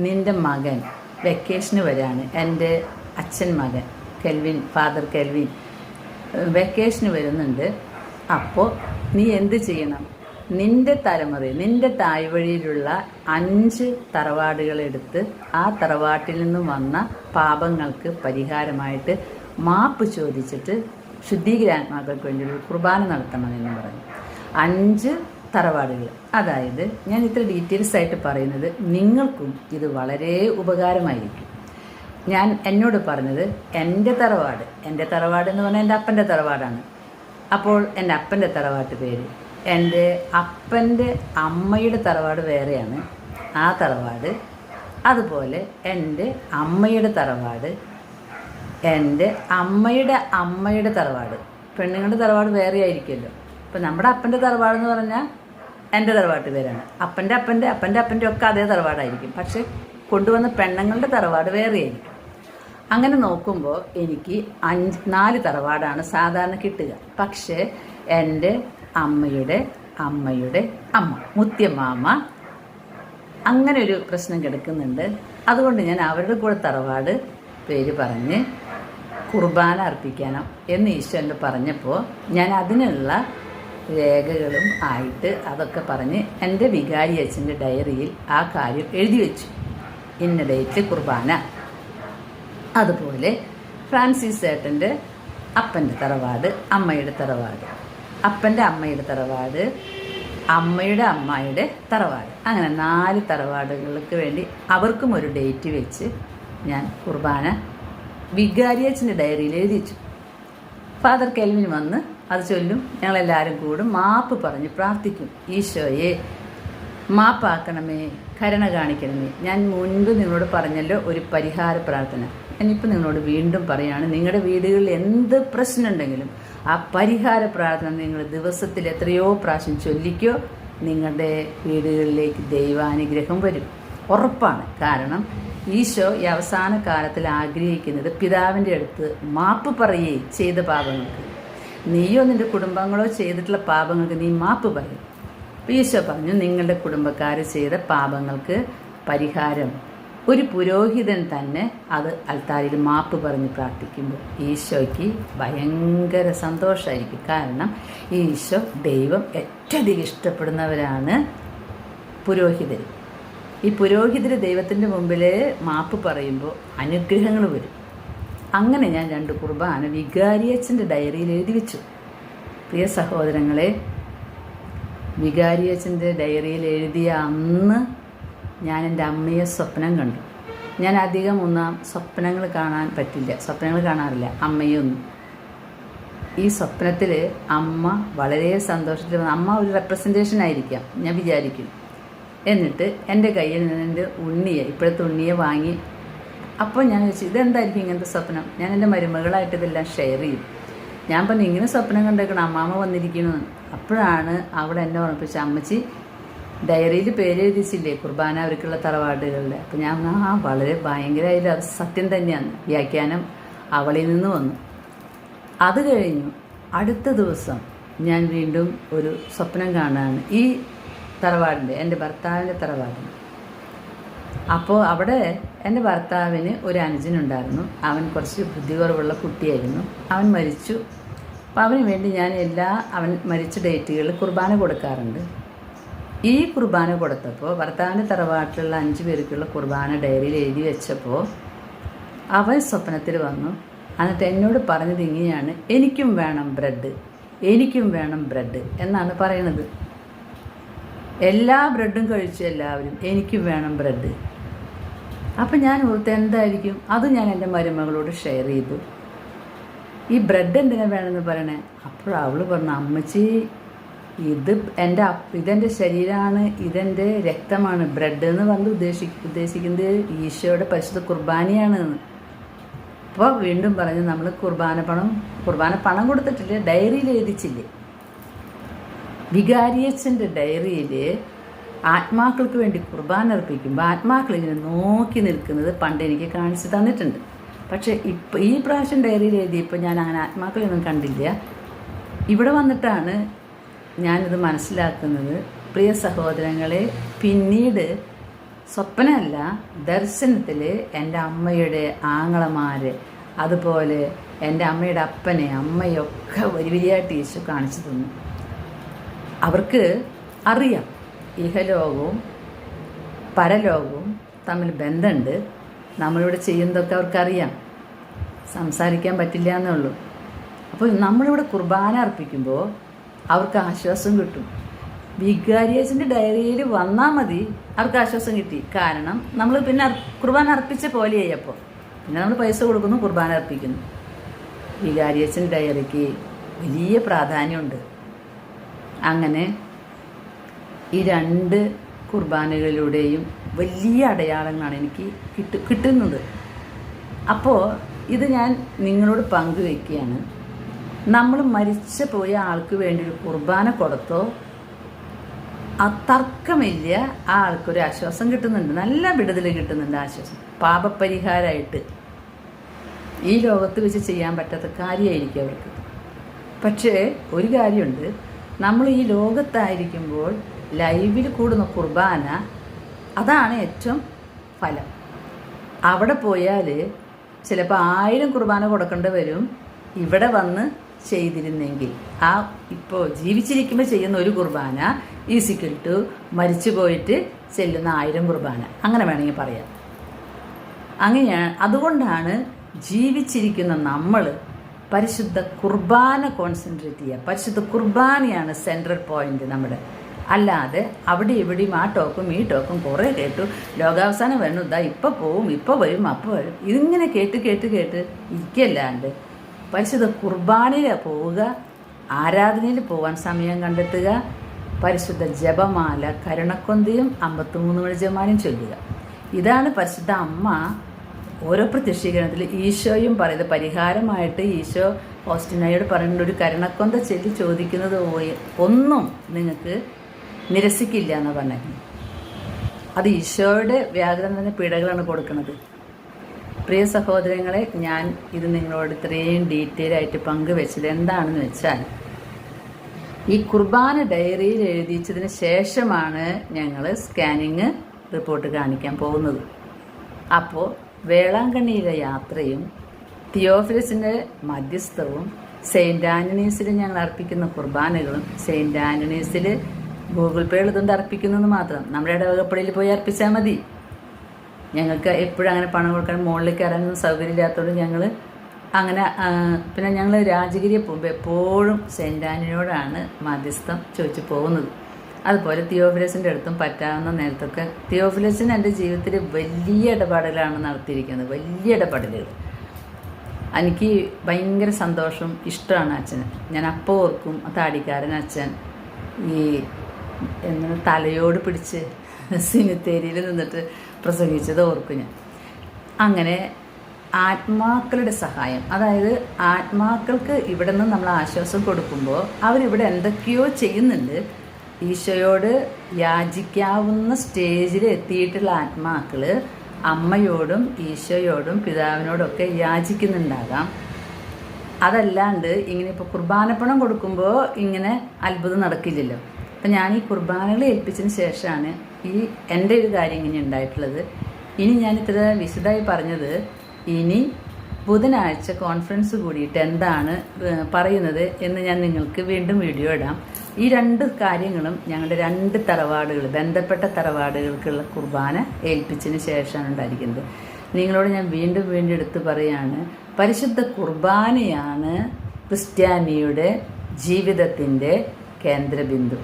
S1: നിൻ്റെ മകൻ വെക്കേഷന് വരാണ്. എൻ്റെ അച്ഛൻ മകൻ ഫാദർ കെൽവിൻ വെക്കേഷന് വരുന്നുണ്ട്. അപ്പോൾ നീ എന്ത് ചെയ്യണം? നിൻ്റെ തലമുറയിൽ, നിൻ്റെ തായ്വഴിയിലുള്ള 5 തറവാടുകളെടുത്ത് ആ തറവാട്ടിൽ നിന്നും വന്ന പാപങ്ങൾക്ക് പരിഹാരമായിട്ട് മാപ്പ് ചോദിച്ചിട്ട് ശുദ്ധീകരാത്മാക്കൾക്ക് വേണ്ടി ഒരു കുർബാന നടത്തണമെന്ന് പറഞ്ഞു. 5 തറവാടുകൾ. അതായത് ഞാൻ ഇത്ര ഡീറ്റെയിൽസ് ആയിട്ട് പറയുന്നത് നിങ്ങൾക്കും ഇത് വളരെ ഉപകാരമായിരിക്കും. എന്നോട് പറഞ്ഞത് എൻ്റെ തറവാട് എന്ന് പറഞ്ഞാൽ എൻ്റെ അപ്പൻ്റെ തറവാടാണ്. അപ്പോൾ എൻ്റെ അപ്പൻ്റെ തറവാട്ട് പേര്, എൻ്റെ അപ്പൻ്റെ അമ്മയുടെ തറവാട് വേറെയാണ് ആ തറവാട്. അതുപോലെ എൻ്റെ അമ്മയുടെ തറവാട്, എൻ്റെ അമ്മയുടെ തറവാട്, പെണ്ണുങ്ങളുടെ തറവാട് വേറെ ആയിരിക്കുമല്ലോ. ഇപ്പം നമ്മുടെ അപ്പൻ്റെ തറവാടെന്ന് പറഞ്ഞാൽ എൻ്റെ തറവാട്ട് പേരാണ്. അപ്പൻ്റെ ഒക്കെ അതേ തറവാടായിരിക്കും. പക്ഷെ കൊണ്ടുവന്ന പെണ്ണുങ്ങളുടെ തറവാട് വേറെ ആയിരിക്കും. അങ്ങനെ നോക്കുമ്പോൾ എനിക്ക് 4 തറവാടാണ് സാധാരണ കിട്ടുക. പക്ഷേ എൻ്റെ അമ്മയുടെ അമ്മ മുത്തിയമ്മാമ്മ അങ്ങനെ ഒരു പ്രശ്നം കിടക്കുന്നുണ്ട്. അതുകൊണ്ട് ഞാൻ അവരുടെ കൂടെ തറവാട് പേര് പറഞ്ഞ് കുർബാന അർപ്പിക്കണം എന്ന് ഈശോ പറഞ്ഞപ്പോൾ ഞാൻ അതിനുള്ള രേഖകളും ആയിട്ട് അതൊക്കെ പറഞ്ഞ് എൻ്റെ വികാരി അച്ഛൻ്റെ ഡയറിയിൽ ആ കാര്യം എഴുതി വെച്ചു. ഇന്ന ഡേറ്റ് കുർബാന. അതുപോലെ ഫ്രാൻസിസ് ചേട്ടൻ്റെ അപ്പൻ്റെ തറവാട്, അമ്മയുടെ തറവാട്, അപ്പൻ്റെ അമ്മയുടെ തറവാട്, അമ്മയുടെ തറവാട്, അങ്ങനെ 4 തറവാടുകൾക്ക് വേണ്ടി അവർക്കും ഒരു ഡേറ്റ് വെച്ച് ഞാൻ കുർബാന വികാരിയച്ഛൻ്റെ ഡയറിയിൽ എഴുതി വെച്ചു. ഫാദർ കെൽവിൻ വന്ന് അത് ചൊല്ലും. ഞങ്ങളെല്ലാവരും കൂടും മാപ്പ് പറഞ്ഞ് പ്രാർത്ഥിക്കും. ഈശോയെ മാപ്പാക്കണമേ, കരുണ കാണിക്കണമേ. ഞാൻ മുൻപ് നിങ്ങളോട് പറഞ്ഞല്ലോ ഒരു പരിഹാര പ്രാർത്ഥന. ഞാനിപ്പോൾ നിങ്ങളോട് വീണ്ടും പറയുകയാണ്, നിങ്ങളുടെ വീടുകളിൽ എന്ത് പ്രശ്നമുണ്ടെങ്കിലും ആ പരിഹാര പ്രാർത്ഥന നിങ്ങൾ ദിവസത്തിൽ എത്രയോ പ്രാവശ്യം ചൊല്ലിക്കോ, നിങ്ങളുടെ വീടുകളിലേക്ക് ദൈവാനുഗ്രഹം വരും, ഉറപ്പാണ്. കാരണം ഈശോ ഈ അവസാന കാലത്തിൽ ആഗ്രഹിക്കുന്നത് പിതാവിൻ്റെ അടുത്ത് മാപ്പ് പറയുകയും ചെയ്ത പാപങ്ങൾക്ക്, നീയോ നിൻ്റെ കുടുംബങ്ങളോ ചെയ്തിട്ടുള്ള പാപങ്ങൾക്ക് നീ മാപ്പ് പറയും. ഈശോ പറഞ്ഞു, നിങ്ങളുടെ കുടുംബക്കാർ ചെയ്ത പാപങ്ങൾക്ക് പരിഹാരം ഒരു പുരോഹിതൻ തന്നെ അത് അൽത്താരിൽ മാപ്പ് പറഞ്ഞ് പ്രാർത്ഥിക്കുമ്പോൾ ഈശോയ്ക്ക് ഭയങ്കര സന്തോഷമായിരിക്കും. കാരണം ഈശോ ദൈവം ഏറ്റവും അധികം ഇഷ്ടപ്പെടുന്നവരാണ് പുരോഹിതർ. ഈ പുരോഹിതർ ദൈവത്തിൻ്റെ മുമ്പിൽ മാപ്പ് പറയുമ്പോൾ അനുഗ്രഹങ്ങൾ വരും. അങ്ങനെ ഞാൻ 2 കുർബാന വികാരിയച്ഛൻ്റെ ഡയറിയിൽ എഴുതി വെച്ചു. പ്രിയ സഹോദരങ്ങളെ, വികാരിയച്ഛൻ്റെ ഡയറിയിൽ എഴുതിയ അന്ന് ഞാൻ എൻ്റെ അമ്മയെ സ്വപ്നം കണ്ടു. ഞാൻ അധികം സ്വപ്നങ്ങൾ കാണാറില്ല അമ്മയൊന്നും. ഈ സ്വപ്നത്തിൽ അമ്മ വളരെ സന്തോഷത്തിൽ, അമ്മ ഒരു റെപ്രസെൻറ്റേഷൻ ആയിരിക്കാം ഞാൻ വിചാരിക്കും. എന്നിട്ട് എൻ്റെ കയ്യിൽ നിന്ന് എൻ്റെ ഇപ്പോഴത്തെ ഉണ്ണിയെ വാങ്ങി. അപ്പോൾ ഞാൻ ചോദിച്ചു, ഇതെന്തായിരിക്കും ഇങ്ങനത്തെ സ്വപ്നം? ഞാൻ എൻ്റെ മരുമകളായിട്ട് ഇതെല്ലാം ഷെയർ ചെയ്യും. ഞാൻ പറഞ്ഞു, ഇങ്ങനെ സ്വപ്നം കണ്ടേക്കണം, അമ്മാമ്മ വന്നിരിക്കണമെന്ന്. അപ്പോഴാണ് അവിടെ എന്നെ ഓർമ്മിപ്പിച്ച, അമ്മച്ചി ഡയറിയിൽ പേരെഴുതിച്ചില്ലേ കുർബാന അവർക്കുള്ള തറവാടുകളിൽ. അപ്പോൾ ഞാൻ വളരെ ഭയങ്കരമായില്ല, അത് സത്യം തന്നെയാണ്. വ്യാഖ്യാനം അവളിൽ നിന്ന് വന്നു. അത് കഴിഞ്ഞു അടുത്ത ദിവസം ഞാൻ വീണ്ടും ഒരു സ്വപ്നം കാണുകയാണ്. ഈ തറവാടിൻ്റെ, എൻ്റെ ഭർത്താവിൻ്റെ തറവാടിന്. അപ്പോൾ അവിടെ എൻ്റെ ഭർത്താവിന് ഒരു അനുജനുണ്ടായിരുന്നു. അവൻ കുറച്ച് ബുദ്ധി കുറവുള്ള കുട്ടിയായിരുന്നു. അവൻ മരിച്ചു. അപ്പോൾ അവന് വേണ്ടി ഞാൻ അവൻ മരിച്ച ഡേറ്റുകളിൽ കുർബാന കൊടുക്കാറുണ്ട്. ഈ കുർബാന കൊടുത്തപ്പോൾ ഭർത്താവിൻ്റെ തറവാട്ടിലുള്ള 5 പേർക്കുള്ള കുർബാന ഡയറിയിൽ എഴുതി വെച്ചപ്പോൾ അവൻ സ്വപ്നത്തിൽ വന്നു. എന്നിട്ട് എന്നോട് പറഞ്ഞത് ഇങ്ങനെയാണ്, എനിക്കും വേണം ബ്രെഡ് എന്നാണ് പറയുന്നത്. എല്ലാ ബ്രെഡും കഴിച്ചു എല്ലാവരും, എനിക്കും വേണം ബ്രെഡ്. അപ്പം ഞാൻ ഓർത്ത് എന്തായിരിക്കും അത്. ഞാൻ എൻ്റെ മരുമകളോട് ഷെയർ ചെയ്തു. ഈ ബ്രെഡ് എന്തിനാ വേണമെന്ന് പറയണേ. അപ്പോൾ അവൾ പറഞ്ഞു, അമ്മച്ചി ഇതെൻ്റെ ശരീരമാണ്, ഇതെൻ്റെ രക്തമാണ്. ബ്രെഡ് എന്ന് പറഞ്ഞ് ഉദ്ദേശിക്കുന്നത് ഈശോയുടെ പരിശുദ്ധ കുർബാനയാണ്. അപ്പോൾ വീണ്ടും പറഞ്ഞു, നമ്മൾ കുർബാന പണം കൊടുത്തിട്ടില്ല, ഡയറിയിൽ എഴുതിച്ചില്ലേ. വികാരിയച്ഛൻ്റെ ഡയറിയിൽ ആത്മാക്കൾക്ക് വേണ്ടി കുർബാന അർപ്പിക്കുമ്പോൾ ആത്മാക്കൾ ഇങ്ങനെ നോക്കി നിൽക്കുന്നത് പണ്ട് എനിക്ക് കാണിച്ചു തന്നിട്ടുണ്ട്. പക്ഷേ ഈ പ്രാവശ്യം ഡയറിയിൽ എഴുതിയപ്പോൾ ഞാൻ അങ്ങനെ ആത്മാക്കളൊന്നും കണ്ടില്ല. ഇവിടെ വന്നിട്ടാണ് ഞാനിത് മനസ്സിലാക്കുന്നത്. പ്രിയ സഹോദരങ്ങളെ, പിന്നീട് സ്വപ്നമല്ല, ദർശനത്തിൽ എൻ്റെ അമ്മയുടെ ആങ്ങളമാർ, അതുപോലെ എൻ്റെ അമ്മയുടെ അപ്പനെ അമ്മയൊക്കെ വരിവരിയായിട്ട് യേശു കാണിച്ചു തന്നു. അവർക്ക് അറിയാം ഇഹലോകവും പരലോകവും തമ്മിൽ ബന്ധമുണ്ട്. നമ്മളിവിടെ ചെയ്യുന്നതൊക്കെ അവർക്കറിയാം, സംസാരിക്കാൻ പറ്റില്ല എന്നേ ഉള്ളൂ. അപ്പോൾ നമ്മളിവിടെ കുർബാന അർപ്പിക്കുമ്പോൾ അവർക്ക് ആശ്വാസം കിട്ടും. വികാരിയച്ഛൻ്റെ ഡയറിയിൽ വന്നാൽ മതി, അവർക്ക് ആശ്വാസം കിട്ടി. കാരണം നമ്മൾ പിന്നെ കുർബാന അർപ്പിച്ച പോലെയായി. അപ്പോൾ പിന്നെ നമ്മൾ പൈസ കൊടുക്കുന്നു, കുർബാന അർപ്പിക്കുന്നു. വികാരിയച്ഛൻ്റെ ഡയറിക്ക് വലിയ പ്രാധാന്യമുണ്ട്. അങ്ങനെ ഈ 2 കുർബാനകളിലൂടെയും വലിയ അടയാളങ്ങളാണ് എനിക്ക് കിട്ടുന്നത്. അപ്പോൾ ഇത് ഞാൻ നിങ്ങളോട് പങ്കുവയ്ക്കുകയാണ്. നമ്മൾ മരിച്ചു പോയ ആൾക്ക് വേണ്ടി ഒരു കുർബാന കൊടുത്തോ ആ തർക്കമില്ല, ആ ആൾക്കൊരു ആശ്വാസം കിട്ടുന്നുണ്ട്, നല്ല വിടുതൽ കിട്ടുന്നുണ്ട്, ആശ്വാസം. പാപപരിഹാരമായിട്ട് ഈ ലോകത്ത് വെച്ച് ചെയ്യാൻ പറ്റാത്ത കാര്യമായിരിക്കും അവർക്ക്. പക്ഷേ ഒരു കാര്യമുണ്ട്, നമ്മൾ ഈ ലോകത്തായിരിക്കുമ്പോൾ ലൈവിൽ കൂടുന്ന കുർബാന അതാണ് ഏറ്റവും ഫലം. അവിടെ പോയാൽ ചിലപ്പോൾ 1000 കുർബാന കൊടുക്കേണ്ടി വരും. ഇവിടെ വന്ന് ചെയ്തിരുന്നെങ്കിൽ ഇപ്പോൾ ജീവിച്ചിരിക്കുമ്പോൾ ചെയ്യുന്ന ഒരു കുർബാന ഈസിക്കൽ ടു മരിച്ചു പോയിട്ട് ചെല്ലുന്ന 1000 കുർബാന, അങ്ങനെ വേണമെങ്കിൽ പറയാം. അങ്ങനെയാണ്. അതുകൊണ്ടാണ് ജീവിച്ചിരിക്കുന്ന നമ്മൾ പരിശുദ്ധ കുർബാന കോൺസെൻട്രേറ്റ് ചെയ്യുക. പരിശുദ്ധ കുർബാനയാണ് സെൻട്രൽ പോയിന്റ് നമ്മുടെ. അല്ലാതെ അവിടെ ഇവിടെയും ആ ടോക്കും ഈ ടോക്കും കുറേ കേട്ടു, ലോകാവസാനം വരുന്നു, ഇതാ ഇപ്പോൾ പോവും, ഇപ്പോൾ വരും, അപ്പോൾ വരും, ഇതിങ്ങനെ കേട്ട് ഇരിക്കല്ലാണ്ട് പരിശുദ്ധ കുർബാനയിൽ പോവുക, ആരാധനയിൽ പോകാൻ സമയം കണ്ടെത്തുക, പരിശുദ്ധ ജപമാല കരുണക്കൊന്തയും 53 മണി ജപമാലയും ചൊല്ലുക. ഇതാണ് പരിശുദ്ധ അമ്മ ഓരോ പ്രത്യക്ഷീകരണത്തിൽ ഈശോയും പറയുന്നത്. പരിഹാരമായിട്ട് ഈശോ ഓസ്റ്റിനായോട് പറയുന്ന ഒരു കരുണക്കൊന്ത ചൊല്ലി ചോദിക്കുന്നത് ഒന്നും നിങ്ങൾക്ക് നിരസിക്കില്ല എന്ന് പറഞ്ഞത്. അത് ഈശോയുടെ വ്യാകരണത്തിന് പിഴകളാണ് കൊടുക്കുന്നത്. പ്രിയ സഹോദരങ്ങളെ, ഞാൻ ഇത് നിങ്ങളോട് ഇത്രയും ഡീറ്റെയിൽ ആയിട്ട് പങ്കുവെച്ചത് എന്താണെന്ന് വെച്ചാൽ, ഈ കുർബാന ഡയറിയിൽ എഴുതിച്ചതിന് ശേഷമാണ് ഞങ്ങൾ സ്കാനിങ് റിപ്പോർട്ട് കാണിക്കാൻ പോകുന്നത്. അപ്പോൾ വേളാങ്കണ്ണിയിലെ യാത്രയും തിയോഫിലസിൻ്റെ മധ്യസ്ഥവും സെയിൻറ്റ് ആൻ്റണീസിൽ ഞങ്ങൾ അർപ്പിക്കുന്ന കുർബാനകളും സെയിൻറ്റ് ആൻ്റണീസിൽ ഗൂഗിൾ പേ ഉള്ളതുകൊണ്ട് അർപ്പിക്കുന്നത് മാത്രം. നമ്മുടെ ഇടവകപ്പള്ളിയിൽ പോയി അർപ്പിച്ചാൽ മതി. ഞങ്ങൾക്ക് എപ്പോഴും അങ്ങനെ പണം കൊടുക്കാൻ മുകളിൽ കയറാനൊന്നും സൗകര്യമില്ലാത്തതുകൊണ്ട് ഞങ്ങൾ അങ്ങനെ പിന്നെ ഞങ്ങൾ രാജഗിരിയെ പോകുമ്പോൾ എപ്പോഴും സെയിൻറ്റ് ആൻ്റണിയോടാണ് മധ്യസ്ഥം ചോദിച്ചു പോകുന്നത്. അതുപോലെ തിയോഫിലസിൻ്റെ അടുത്തും പറ്റാവുന്ന നേരത്തൊക്കെ. തിയോഫിലസിന് എൻ്റെ ജീവിതത്തിൽ വലിയ ഇടപാടുകളാണ് നടത്തിയിരിക്കുന്നത്, വലിയ ഇടപെടലുകൾ. എനിക്ക് ഭയങ്കര സന്തോഷം, ഇഷ്ടമാണ് അച്ഛന്. ഞാൻ അപ്പോൾ ഓർക്കും, താടിക്കാരൻ അച്ഛൻ ഈ തലയോട് പിടിച്ച് സിമിത്തേരിയിൽ നിന്നിട്ട് പ്രസംഗിച്ചത് ഓർക്കും ഞാൻ. അങ്ങനെ ആത്മാക്കളുടെ സഹായം, അതായത് ആത്മാക്കൾക്ക് ഇവിടെ നിന്ന് നമ്മൾ ആശ്വാസം കൊടുക്കുമ്പോൾ അവരിവിടെ എന്തൊക്കെയോ ചെയ്യുന്നുണ്ട്. ഈശോയോട് യാചിക്കാവുന്ന സ്റ്റേജിൽ എത്തിയിട്ടുള്ള ആത്മാക്കൾ അമ്മയോടും ഈശോയോടും പിതാവിനോടൊക്കെ യാചിക്കുന്നുണ്ടാകാം. അതല്ലാണ്ട് ഇങ്ങനെ ഇപ്പോൾ കുർബാനപ്പണം കൊടുക്കുമ്പോൾ ഇങ്ങനെ അത്ഭുതം നടക്കില്ലല്ലോ. അപ്പം ഞാൻ ഈ കുർബാനകളെ ഏൽപ്പിച്ചതിന് ശേഷമാണ് എൻ്റെ ഒരു കാര്യം ഇങ്ങനെ ഉണ്ടായിട്ടുള്ളത്. ഇനി ഞാൻ ഇത്ര വിശദമായി പറഞ്ഞത്, ഇനി ബുധനാഴ്ച കോൺഫറൻസ് കൂടിയിട്ട് എന്താണ് പറയുന്നത് എന്ന് ഞാൻ നിങ്ങൾക്ക് വീണ്ടും വീഡിയോ ഇടാം. ഈ 2 കാര്യങ്ങളും ഞങ്ങളുടെ 2 തറവാടുകൾ, ബന്ധപ്പെട്ട തറവാടുകൾക്കുള്ള കുർബാന ഏൽപ്പിച്ചതിന് ശേഷമാണ് ഉണ്ടായിരിക്കുന്നത്. നിങ്ങളോട് ഞാൻ വീണ്ടും എടുത്ത് പറയാണ്, പരിശുദ്ധ കുർബാനയാണ് ക്രിസ്ത്യാനിയുടെ ജീവിതത്തിൻ്റെ കേന്ദ്രബിന്ദു.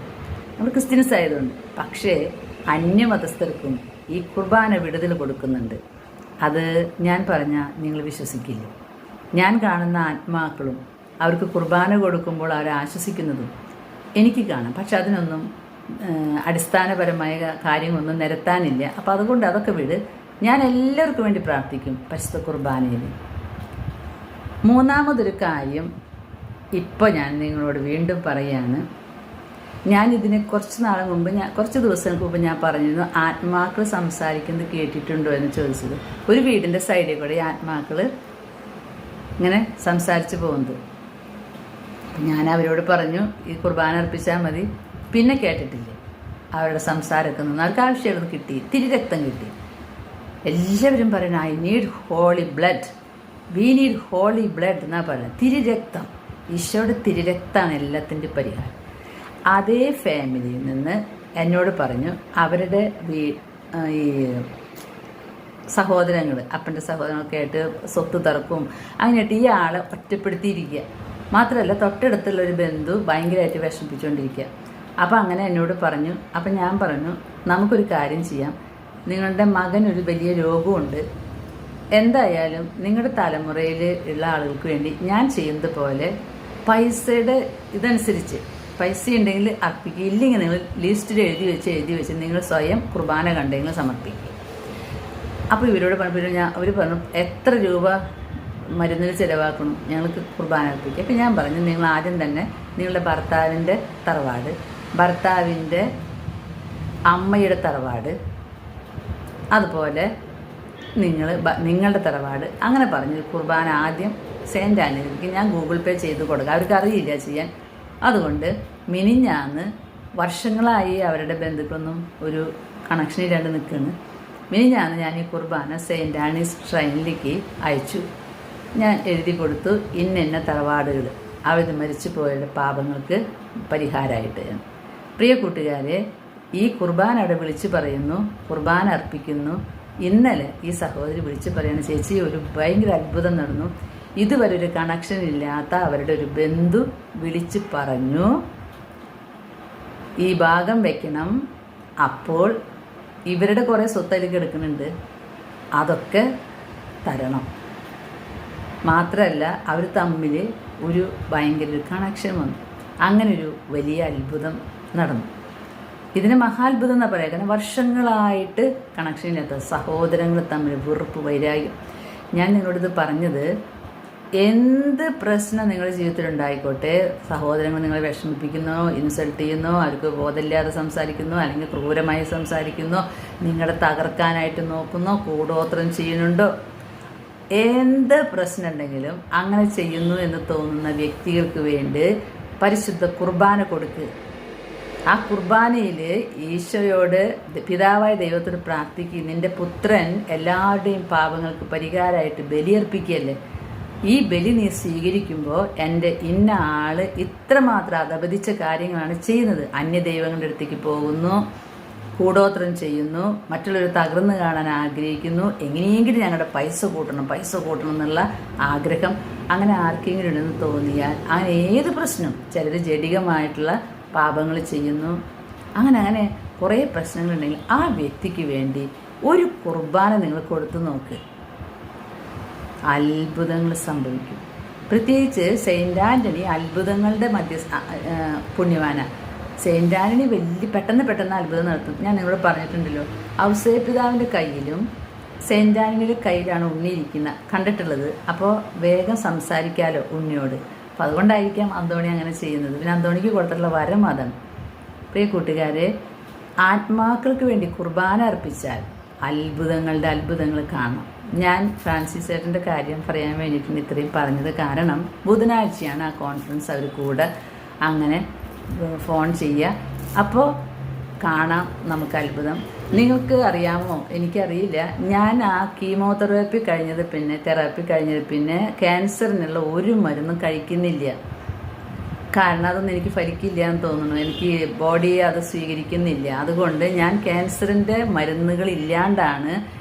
S1: നമ്മൾ ക്രിസ്ത്യൻസ് ആയതുകൊണ്ട്. പക്ഷേ അന്യമതസ്ഥർക്കും ഈ കുർബാന വിടുതൽ കൊടുക്കുന്നുണ്ട്. അത് ഞാൻ പറഞ്ഞാൽ നിങ്ങൾ വിശ്വസിക്കില്ല. ഞാൻ കാണുന്ന ആത്മാക്കളും അവർക്ക് കുർബാന കൊടുക്കുമ്പോൾ അവർ ആശ്വസിക്കുന്നതും എനിക്ക് കാണാം. പക്ഷെ അതിനൊന്നും അടിസ്ഥാനപരമായ കാര്യങ്ങളൊന്നും നിരത്താനില്ല. അപ്പോൾ അതുകൊണ്ട് അതൊക്കെ വിട്. ഞാൻ എല്ലാവർക്കും വേണ്ടി പ്രാർത്ഥിക്കും പരിശുദ്ധ കുർബാനയിൽ. മൂന്നാമതൊരു കാര്യം ഇപ്പോൾ ഞാൻ നിങ്ങളോട് വീണ്ടും പറയുകയാണ്. ഞാനിതിനെ കുറച്ച് ദിവസങ്ങൾക്ക് മുമ്പ് ഞാൻ പറഞ്ഞിരുന്നു, ആത്മാക്കൾ സംസാരിക്കുന്നത് കേട്ടിട്ടുണ്ടോ എന്ന് ചോദിച്ചത്. ഒരു വീടിൻ്റെ സൈഡിൽ കൂടെ ഈ ആത്മാക്കൾ ഇങ്ങനെ സംസാരിച്ച് പോകുന്നത്. ഞാൻ അവരോട് പറഞ്ഞു, ഈ കുർബാന അർപ്പിച്ചാൽ മതി. പിന്നെ കേട്ടിട്ടില്ല അവരുടെ സംസാരമൊക്കെ നിന്ന്. അവർക്ക് ആവശ്യമുള്ളത് കിട്ടി, തിരിരക്തം കിട്ടി. എല്ലാവരും പറയുന്നത് I need holy blood, we need holy blood എന്നാണ് പറയുന്നത്. തിരിരക്തം, ഈശോയുടെ തിരിരക്തമാണ് എല്ലാത്തിൻ്റെ പരിഹാരം. അതേ ഫാമിലിയിൽ നിന്ന് എന്നോട് പറഞ്ഞു അവരുടെ ഈ സഹോദരങ്ങൾ, അപ്പൻ്റെ സഹോദരങ്ങളൊക്കെ ആയിട്ട് സ്വത്ത് തർക്കും അങ്ങനെയായിട്ട് ഈ ആളെ ഒറ്റപ്പെടുത്തിയിരിക്കുക. മാത്രമല്ല തൊട്ടടുത്തുള്ളൊരു ബന്ധു ഭയങ്കരമായിട്ട് വിഷമിപ്പിച്ചുകൊണ്ടിരിക്കുക. അപ്പോൾ അങ്ങനെ എന്നോട് പറഞ്ഞു. അപ്പം ഞാൻ പറഞ്ഞു, നമുക്കൊരു കാര്യം ചെയ്യാം, നിങ്ങളുടെ മകനൊരു വലിയ രോഗമുണ്ട്, എന്തായാലും നിങ്ങളുടെ തലമുറയിൽ ഉള്ള ആളുകൾക്ക് വേണ്ടി ഞാൻ ചെയ്യുന്നത് പോലെ പൈസയുടെ ഇതനുസരിച്ച് പൈസ ഉണ്ടെങ്കിൽ അർപ്പിക്കുക, ഇല്ലെങ്കിൽ നിങ്ങൾ ലിസ്റ്റിൽ എഴുതി വെച്ച് നിങ്ങൾ സ്വയം കുർബാന കണ്ടെങ്കിൽ സമർപ്പിക്കുക. അപ്പോൾ ഇവരോട് പറഞ്ഞപ്പോൾ അവർ പറഞ്ഞു എത്ര രൂപ മരുന്നിൽ ചിലവാക്കണം, ഞങ്ങൾക്ക് കുർബാന അർപ്പിക്കുക. അപ്പോൾ ഞാൻ പറഞ്ഞു, നിങ്ങൾ ആദ്യം തന്നെ നിങ്ങളുടെ ഭർത്താവിൻ്റെ തറവാട്, ഭർത്താവിൻ്റെ അമ്മയുടെ തറവാട്, അതുപോലെ നിങ്ങളുടെ തറവാട്, അങ്ങനെ പറഞ്ഞു കുർബാന ആദ്യം സെൻറ്റ് ആൻ്റണിക്ക് ഞാൻ ഗൂഗിൾ പേ ചെയ്ത് കൊടുക്കുക. അവർക്ക് അറിയില്ല ചെയ്യാൻ. അതുകൊണ്ട് മിനിഞ്ഞാന്ന്, വർഷങ്ങളായി അവരുടെ ബന്ധുക്കളൊന്നും ഒരു കണക്ഷനില്ലാണ്ട് നിൽക്കുന്നു, മിനിഞ്ഞാന്ന് ഞാൻ ഈ കുർബാന സെയിൻറ്റ് ആണീസ് ഷ്രൈനിലേക്ക് അയച്ചു. ഞാൻ എഴുതി കൊടുത്തു, ഇന്ന തറവാടുകൾ അവർ മരിച്ചു പോയവരുടെ പാപങ്ങൾക്ക് പരിഹാരമായിട്ട്. പ്രിയ കൂട്ടുകാരെ, ഈ കുർബാന അവിടെ വിളിച്ചു പറയുന്നു, കുർബാന അർപ്പിക്കുന്നു. ഇന്നലെ ഈ സഹോദരി വിളിച്ചു പറയുന്ന, ചേച്ചി ഒരു ഭയങ്കര അത്ഭുതം നടന്നു. ഇതുവരെ ഒരു കണക്ഷൻ ഇല്ലാത്ത അവരുടെ ഒരു ബന്ധു വിളിച്ച് പറഞ്ഞു ഈ ഭാഗം വെക്കണം, അപ്പോൾ ഇവരുടെ കുറേ സ്വത്തലേക്ക് എടുക്കുന്നുണ്ട്, അതൊക്കെ തരണം. മാത്രമല്ല അവർ തമ്മിൽ ഒരു ഭയങ്കര ഒരു കണക്ഷൻ വന്നു. അങ്ങനൊരു വലിയ അത്ഭുതം നടന്നു. ഇതിന് മഹാത്ഭുതം എന്നാ പറയുക. കാരണം വർഷങ്ങളായിട്ട് കണക്ഷൻ ഇല്ലാത്ത സഹോദരങ്ങൾ തമ്മിൽ വെറുപ്പ്, വൈരാഗ്യം. ഞാൻ നിങ്ങളോടിത് പറഞ്ഞത്, എന്ത് പ്രശ്നം നിങ്ങളുടെ ജീവിതത്തിലുണ്ടായിക്കോട്ടെ, സഹോദരങ്ങൾ നിങ്ങളെ വിഷമിപ്പിക്കുന്നോ, ഇൻസൾട്ട് ചെയ്യുന്നോ, അവർക്ക് ബോധമില്ലാതെ സംസാരിക്കുന്നോ, അല്ലെങ്കിൽ ക്രൂരമായി സംസാരിക്കുന്നോ, നിങ്ങളെ തകർക്കാനായിട്ട് നോക്കുന്നോ, കൂടോത്രം ചെയ്യുന്നുണ്ടോ, എന്ത് പ്രശ്നം ഉണ്ടെങ്കിലും അങ്ങനെ ചെയ്യുന്നു എന്ന് തോന്നുന്ന വ്യക്തികൾക്ക് വേണ്ടി പരിശുദ്ധ കുർബാന കൊടുക്കുക. ആ കുർബാനയിൽ ഈശോയോട്, പിതാവായ ദൈവത്തോട് പ്രാർത്ഥിക്കുക, നിൻ്റെ പുത്രൻ എല്ലാവരുടെയും പാപങ്ങൾക്ക് പരിഹാരമായിട്ട് ബലിയർപ്പിക്കുകയല്ലേ, ഈ ബലി നീ സ്വീകരിക്കുമ്പോൾ എൻ്റെ ഇന്ന ആൾ ഇത്രമാത്രം അധപതിച്ച കാര്യങ്ങളാണ് ചെയ്യുന്നത്, അന്യദൈവങ്ങളുടെ അടുത്തേക്ക് പോകുന്നു, കൂടോത്രം ചെയ്യുന്നു, മറ്റുള്ളവർ തകർന്നു കാണാൻ ആഗ്രഹിക്കുന്നു, എങ്ങനെയെങ്കിലും ഞങ്ങളുടെ പൈസ കൂട്ടണം എന്നുള്ള ആഗ്രഹം അങ്ങനെ ആർക്കെങ്കിലും ഉണ്ടെന്ന് തോന്നിയാൽ, അങ്ങനെ ഏത് പ്രശ്നം, ചിലർ ജഡികമായിട്ടുള്ള പാപങ്ങൾ ചെയ്യുന്നു, അങ്ങനെ കുറേ പ്രശ്നങ്ങളുണ്ടെങ്കിൽ ആ വ്യക്തിക്ക് വേണ്ടി ഒരു കുർബാന നിങ്ങൾ കൊടുത്തു നോക്ക്, അത്ഭുതങ്ങൾ സംഭവിക്കും. പ്രത്യേകിച്ച് സെയിൻറ്റ് ആൻ്റണി അത്ഭുതങ്ങളുടെ പുണ്യവാന. സെയിൻറ്റ് ആൻ്റണി പെട്ടെന്ന് അത്ഭുതം നടത്തും. ഞാൻ നിങ്ങളോട് പറഞ്ഞിട്ടുണ്ടല്ലോ, ഔസേപ്പിതാവിൻ്റെ കയ്യിലും സെയിൻറ്റ് ആൻ്റണിയുടെ കയ്യിലാണ് ഉണ്ണി കണ്ടിട്ടുള്ളത്. അപ്പോൾ വേഗം സംസാരിക്കാമല്ലോ ഉണ്ണിയോട്. അപ്പോൾ അതുകൊണ്ടായിരിക്കാം അന്തോണി അങ്ങനെ ചെയ്യുന്നത്. പിന്നെ അന്തോണിക്ക് കൊടുത്തിട്ടുള്ള വരം അതാണ്. പ്രിയ കൂട്ടുകാരെ, ആത്മാക്കൾക്ക് വേണ്ടി കുർബാന അർപ്പിച്ചാൽ അത്ഭുതങ്ങൾ കാണാം. ഞാൻ ഫ്രാൻസിസ് ചേട്ടൻ്റെ കാര്യം പറയാൻ വേണ്ടിയിട്ടാണ് ഇത്രയും പറഞ്ഞത്. കാരണം ബുധനാഴ്ചയാണ് ആ കോൺഫറൻസ്. അവർ കൂടെ അങ്ങനെ ഫോൺ ചെയ്യുക. അപ്പോൾ കാണാം നമുക്ക് അത്ഭുതം. നിങ്ങൾക്ക് അറിയാമോ, എനിക്കറിയില്ല, ഞാൻ ആ കീമോതെറാപ്പി കഴിഞ്ഞത് പിന്നെ ക്യാൻസറിനുള്ള ഒരു മരുന്നും കഴിക്കുന്നില്ല. കാരണം അതൊന്നും എനിക്ക് ഫലിക്കില്ല എന്ന് തോന്നുന്നു. എനിക്ക് ബോഡിയെ അത് സ്വീകരിക്കുന്നില്ല. അതുകൊണ്ട് ഞാൻ ക്യാൻസറിൻ്റെ മരുന്നുകൾ ഇല്ലാണ്ടാണ്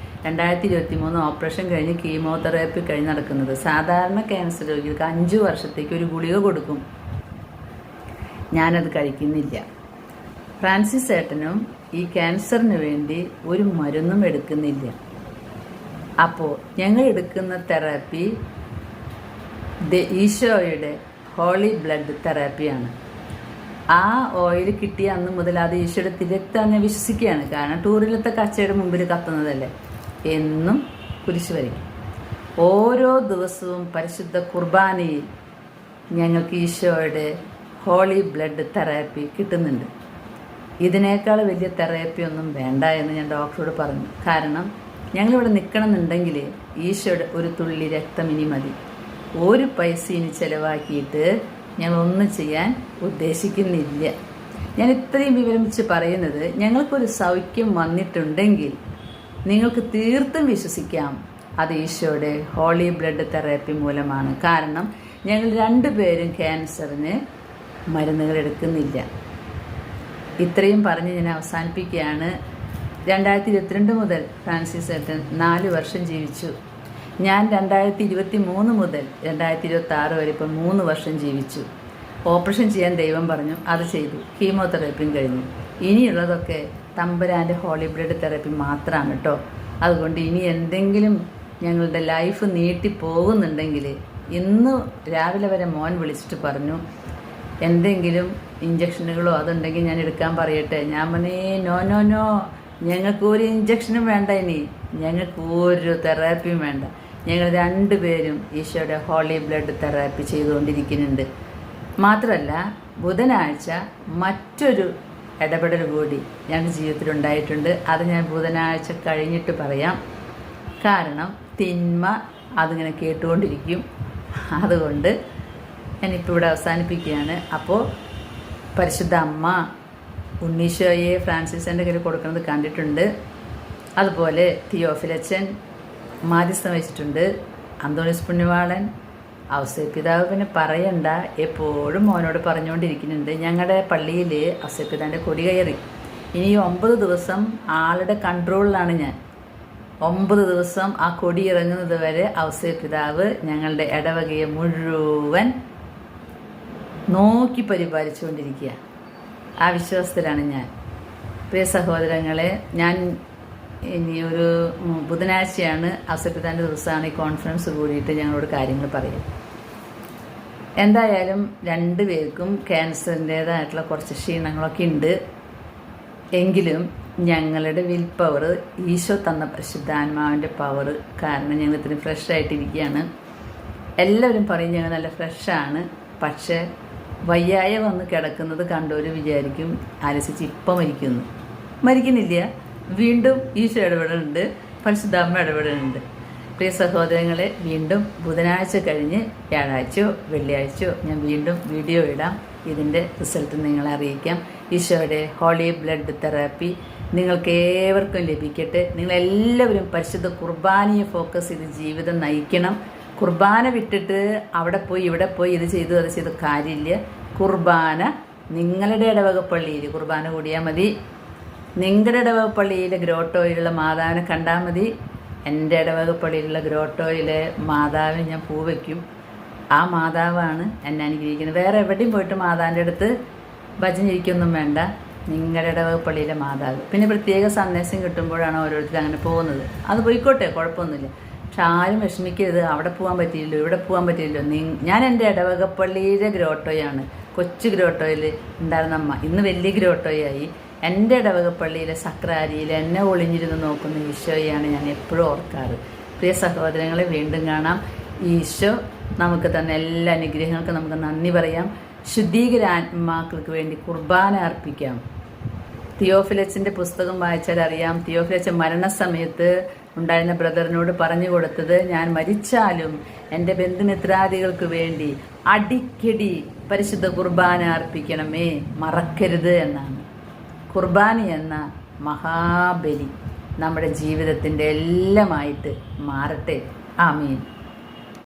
S1: 2023 ഓപ്പറേഷൻ കഴിഞ്ഞ് കീമോതെറാപ്പി കഴിഞ്ഞ് നടക്കുന്നത്. സാധാരണ ക്യാൻസർ രോഗികൾക്ക് 5 വർഷത്തേക്ക് ഒരു ഗുളിക കൊടുക്കും. ഞാനത് കഴിക്കുന്നില്ല. ഫ്രാൻസിസ് ഏട്ടനും ഈ ക്യാൻസറിന് വേണ്ടി ഒരു മരുന്നും എടുക്കുന്നില്ല. അപ്പോൾ ഞങ്ങൾ എടുക്കുന്ന തെറാപ്പി ഈശോയുടെ ഹോളി ബ്ലഡ് തെറാപ്പിയാണ്. ആ ഓയിൽ കിട്ടിയ അന്ന് മുതൽ അത് ഈശോയുടെ തിരക്താന്ന് വിശ്വസിക്കുകയാണ്. കാരണം ടൂറിലത്തെ കച്ചയുടെ മുമ്പിൽ കത്തുന്നതല്ലേ. എന്നും കുരിശ് വരയ്ക്കും. ഓരോ ദിവസവും പരിശുദ്ധ കുർബാനയിൽ ഞങ്ങൾക്ക് ഈശോയുടെ ഹോളി ബ്ലഡ് തെറാപ്പി കിട്ടുന്നുണ്ട്. ഇതിനേക്കാൾ വലിയ തെറാപ്പി ഒന്നും വേണ്ട എന്ന് ഞാൻ ഡോക്ടറോട് പറഞ്ഞു. കാരണം ഞങ്ങളിവിടെ നിൽക്കണമെന്നുണ്ടെങ്കിൽ ഈശോയുടെ ഒരു തുള്ളി രക്തം ഇനി മതി. ഒരു പൈസ ഇനി ചിലവാക്കിയിട്ട് ഞങ്ങളൊന്നും ചെയ്യാൻ ഉദ്ദേശിക്കുന്നില്ല. ഞാൻ ഇത്രയും വിവരിച്ച് പറയുന്നത്, ഞങ്ങൾക്കൊരു സൗഖ്യം വന്നിട്ടുണ്ടെങ്കിൽ നിങ്ങൾക്ക് തീർത്തും വിശ്വസിക്കാം അത് ഈശോയുടെ ഹോളി ബ്ലഡ് തെറാപ്പി മൂലമാണ്. കാരണം ഞങ്ങൾ രണ്ടുപേരും ക്യാൻസറിന് മരുന്നുകൾ എടുക്കുന്നില്ല. ഇത്രയും പറഞ്ഞ് ഞാൻ അവസാനിപ്പിക്കുകയാണ്. 2022 മുതൽ ഫ്രാൻസിസ് ഏട്ടൻ 4 വർഷം ജീവിച്ചു. ഞാൻ 2023 മുതൽ 2026 വരെ ഇപ്പം 3 വർഷം ജീവിച്ചു. ഓപ്പറേഷൻ ചെയ്യാൻ ദൈവം പറഞ്ഞു, അത് ചെയ്തു. കീമോതെറാപ്പിയും കഴിഞ്ഞു. ഇനിയുള്ളതൊക്കെ തമ്പുരാൻ്റെ ഹോളി ബ്ലഡ് തെറാപ്പി മാത്രമാണ് കേട്ടോ. അതുകൊണ്ട് ഇനി എന്തെങ്കിലും ഞങ്ങളുടെ ലൈഫ് നീട്ടിപ്പോകുന്നുണ്ടെങ്കിൽ, ഇന്ന് രാവിലെ വരെ മോൻ വിളിച്ചിട്ട് പറഞ്ഞു എന്തെങ്കിലും ഇഞ്ചക്ഷനുകളോ അതുണ്ടെങ്കിൽ ഞാൻ എടുക്കാൻ പറയട്ടെ. ഞാൻ പറഞ്ഞേ നോ നോ നോ, ഞങ്ങൾക്ക് ഒരു ഇഞ്ചക്ഷനും വേണ്ട, ഇനി ഞങ്ങൾക്ക് ഒരു തെറാപ്പിയും വേണ്ട. ഞങ്ങൾ രണ്ടുപേരും ഈശോയുടെ ഹോളി ബ്ലഡ് തെറാപ്പി ചെയ്തുകൊണ്ടിരിക്കുന്നുണ്ട്. മാത്രമല്ല ബുധനാഴ്ച മറ്റൊരു ഇടപെടൽ കൂടി ഞങ്ങളുടെ ജീവിതത്തിലുണ്ടായിട്ടുണ്ട്. അത് ഞാൻ ബുധനാഴ്ച കഴിഞ്ഞിട്ട് പറയാം. കാരണം തിന്മ അതിങ്ങനെ കേട്ടുകൊണ്ടിരിക്കും. അതുകൊണ്ട് ഞാനിപ്പോൾ ഇവിടെ അവസാനിപ്പിക്കുകയാണ്. അപ്പോൾ പരിശുദ്ധ അമ്മ ഉണ്ണീശോയെ ഫ്രാൻസിസിൻ്റെ കയ്യിൽ കൊടുക്കുന്നത് കണ്ടിട്ടുണ്ട്. അതുപോലെ തിയോഫിലച്ചൻ മാധ്യസ്ഥം വെച്ചിട്ടുണ്ട്. അന്തോണിസ് പുണ്യവാളൻ, ഔസേപ്പിതാവ് പിന്നെ പറയണ്ട, എപ്പോഴും മോനോട് പറഞ്ഞുകൊണ്ടിരിക്കുന്നുണ്ട്. ഞങ്ങളുടെ പള്ളിയിൽ ഔസേപ്പിതാവിൻ്റെ കൊടി കയറി. ഇനി 9 ദിവസം ആളുടെ കൺട്രോളിലാണ് ഞാൻ. 9 ദിവസം ആ കൊടി ഇറങ്ങുന്നത് വരെ ഔസേപ്പിതാവ് ഞങ്ങളുടെ ഇടവകയെ മുഴുവൻ നോക്കി പരിപാലിച്ചുകൊണ്ടിരിക്കുക. ആ വിശ്വാസത്തിലാണ് ഞാൻ. പ്രിയ സഹോദരങ്ങളെ, ഞാൻ ഇനി ഒരു ബുധനാഴ്ചയാണ് ഔസേപ്പിതാവിൻ്റെ ദിവസമാണ് ഈ കോൺഫറൻസ് കൂടിയിട്ട് ഞങ്ങളോട് കാര്യങ്ങൾ പറയും. എന്തായാലും രണ്ടുപേർക്കും ക്യാൻസറിൻ്റേതായിട്ടുള്ള കുറച്ച് ക്ഷീണങ്ങളൊക്കെ ഉണ്ട്. എങ്കിലും ഞങ്ങളുടെ വിൽ പവർ, ഈശോ തന്ന പരിശുദ്ധാത്മാവിൻ്റെ പവർ കാരണം ഞങ്ങൾ ഇത്രയും ഫ്രഷായിട്ടിരിക്കുകയാണ്. എല്ലാവരും പറയും ഞങ്ങൾ നല്ല ഫ്രഷാണ്. പക്ഷേ വയ്യായ വന്ന് കിടക്കുന്നത് കണ്ടവർ വിചാരിക്കും ആലസിച്ച് ഇപ്പം മരിക്കുന്നില്ല. വീണ്ടും ഈശോ ഇടപെടുന്നുണ്ട്, പരിശുദ്ധാമ്മ ഇടപെടുന്നുണ്ട്. പ്രിയ സഹോദരങ്ങളെ, വീണ്ടും ബുധനാഴ്ച കഴിഞ്ഞ് വ്യാഴാഴ്ചയോ വെള്ളിയാഴ്ചയോ ഞാൻ വീണ്ടും വീഡിയോ ഇടാം. ഇതിൻ്റെ റിസൾട്ട് നിങ്ങളെ അറിയിക്കാം. ഈശോയുടെ ഹോളി ബ്ലഡ് തെറാപ്പി നിങ്ങൾക്ക് ഏവർക്കും ലഭിക്കട്ടെ. നിങ്ങളെല്ലാവരും പരിശുദ്ധ കുർബാനയെ ഫോക്കസ് ചെയ്ത് ജീവിതം നയിക്കണം. കുർബാന വിട്ടിട്ട് അവിടെ പോയി ഇവിടെ പോയി ഇത് ചെയ്തു അത് ചെയ്തു കാര്യമില്ല. കുർബാന നിങ്ങളുടെ ഇടവക പള്ളിയിൽ കുർബാന കൂടിയാൽ മതി. നിങ്ങളുടെ ഇടവക പള്ളിയിലെ ഗ്രോട്ടോയിലുള്ള മാതാവിനെ കണ്ടാൽ മതി. എൻ്റെ ഇടവക പള്ളിയിലുള്ള ഗ്രോട്ടോയിലെ മാതാവിന് ഞാൻ പൂ വയ്ക്കും. ആ മാതാവാണ് എന്നെ അനുഗ്രഹിക്കുന്നത്. വേറെ എവിടെയും പോയിട്ട് മാതാവിൻ്റെ അടുത്ത് ഭജനിരിക്കൊന്നും വേണ്ട. നിങ്ങളുടെ ഇടവക പള്ളിയിലെ മാതാവ്. പിന്നെ പ്രത്യേക സന്ദേശം കിട്ടുമ്പോഴാണ് ഓരോരുത്തർ അങ്ങനെ പോകുന്നത്. അത് പോയിക്കോട്ടെ, കുഴപ്പമൊന്നുമില്ല. പക്ഷെ ആരും വിഷമിക്കരുത്, അവിടെ പോകാൻ പറ്റിയില്ലോ ഇവിടെ പോകാൻ പറ്റിയില്ലോ. ഞാൻ എൻ്റെ ഇടവകപ്പള്ളിയിലെ ഗ്രോട്ടോയാണ്. കൊച്ചു ഗ്രോട്ടോയിൽ ഉണ്ടായിരുന്ന അമ്മ ഇന്ന് വലിയ ഗ്രോട്ടോയായി. എൻ്റെ ഇടവകപ്പള്ളിയിലെ സക്രാരിയിൽ എന്നെ ഒളിഞ്ഞിരുന്ന് നോക്കുന്ന ഈശോയാണ് ഞാൻ എപ്പോഴും ഓർക്കാറ്. പ്രിയ സഹോദരങ്ങളെ, വീണ്ടും കാണാം. ഈശോ നമുക്ക് തന്ന എല്ലാ അനുഗ്രഹങ്ങൾക്കും നമുക്ക് നന്ദി പറയാം. ശുദ്ധീകരാത്മാക്കൾക്ക് വേണ്ടി കുർബാന അർപ്പിക്കാം. തിയോഫിലച്ചൻ്റെ പുസ്തകം വായിച്ചാൽ അറിയാം. തിയോഫിലച്ചൻ മരണസമയത്ത് ഉണ്ടായിരുന്ന ബ്രദറിനോട് പറഞ്ഞു കൊടുത്തത്, ഞാൻ മരിച്ചാലും എൻ്റെ ബന്ധുമിത്രാദികൾക്ക് വേണ്ടി അടിക്കടി പരിശുദ്ധ കുർബാന അർപ്പിക്കണമേ, മറക്കരുത് എന്നാണ്. കുർബാന എന്ന മഹാബലി നമ്മുടെ ജീവിതത്തിൻ്റെ എല്ലാമായിട്ട് മാറട്ടെ. ആമീൻ.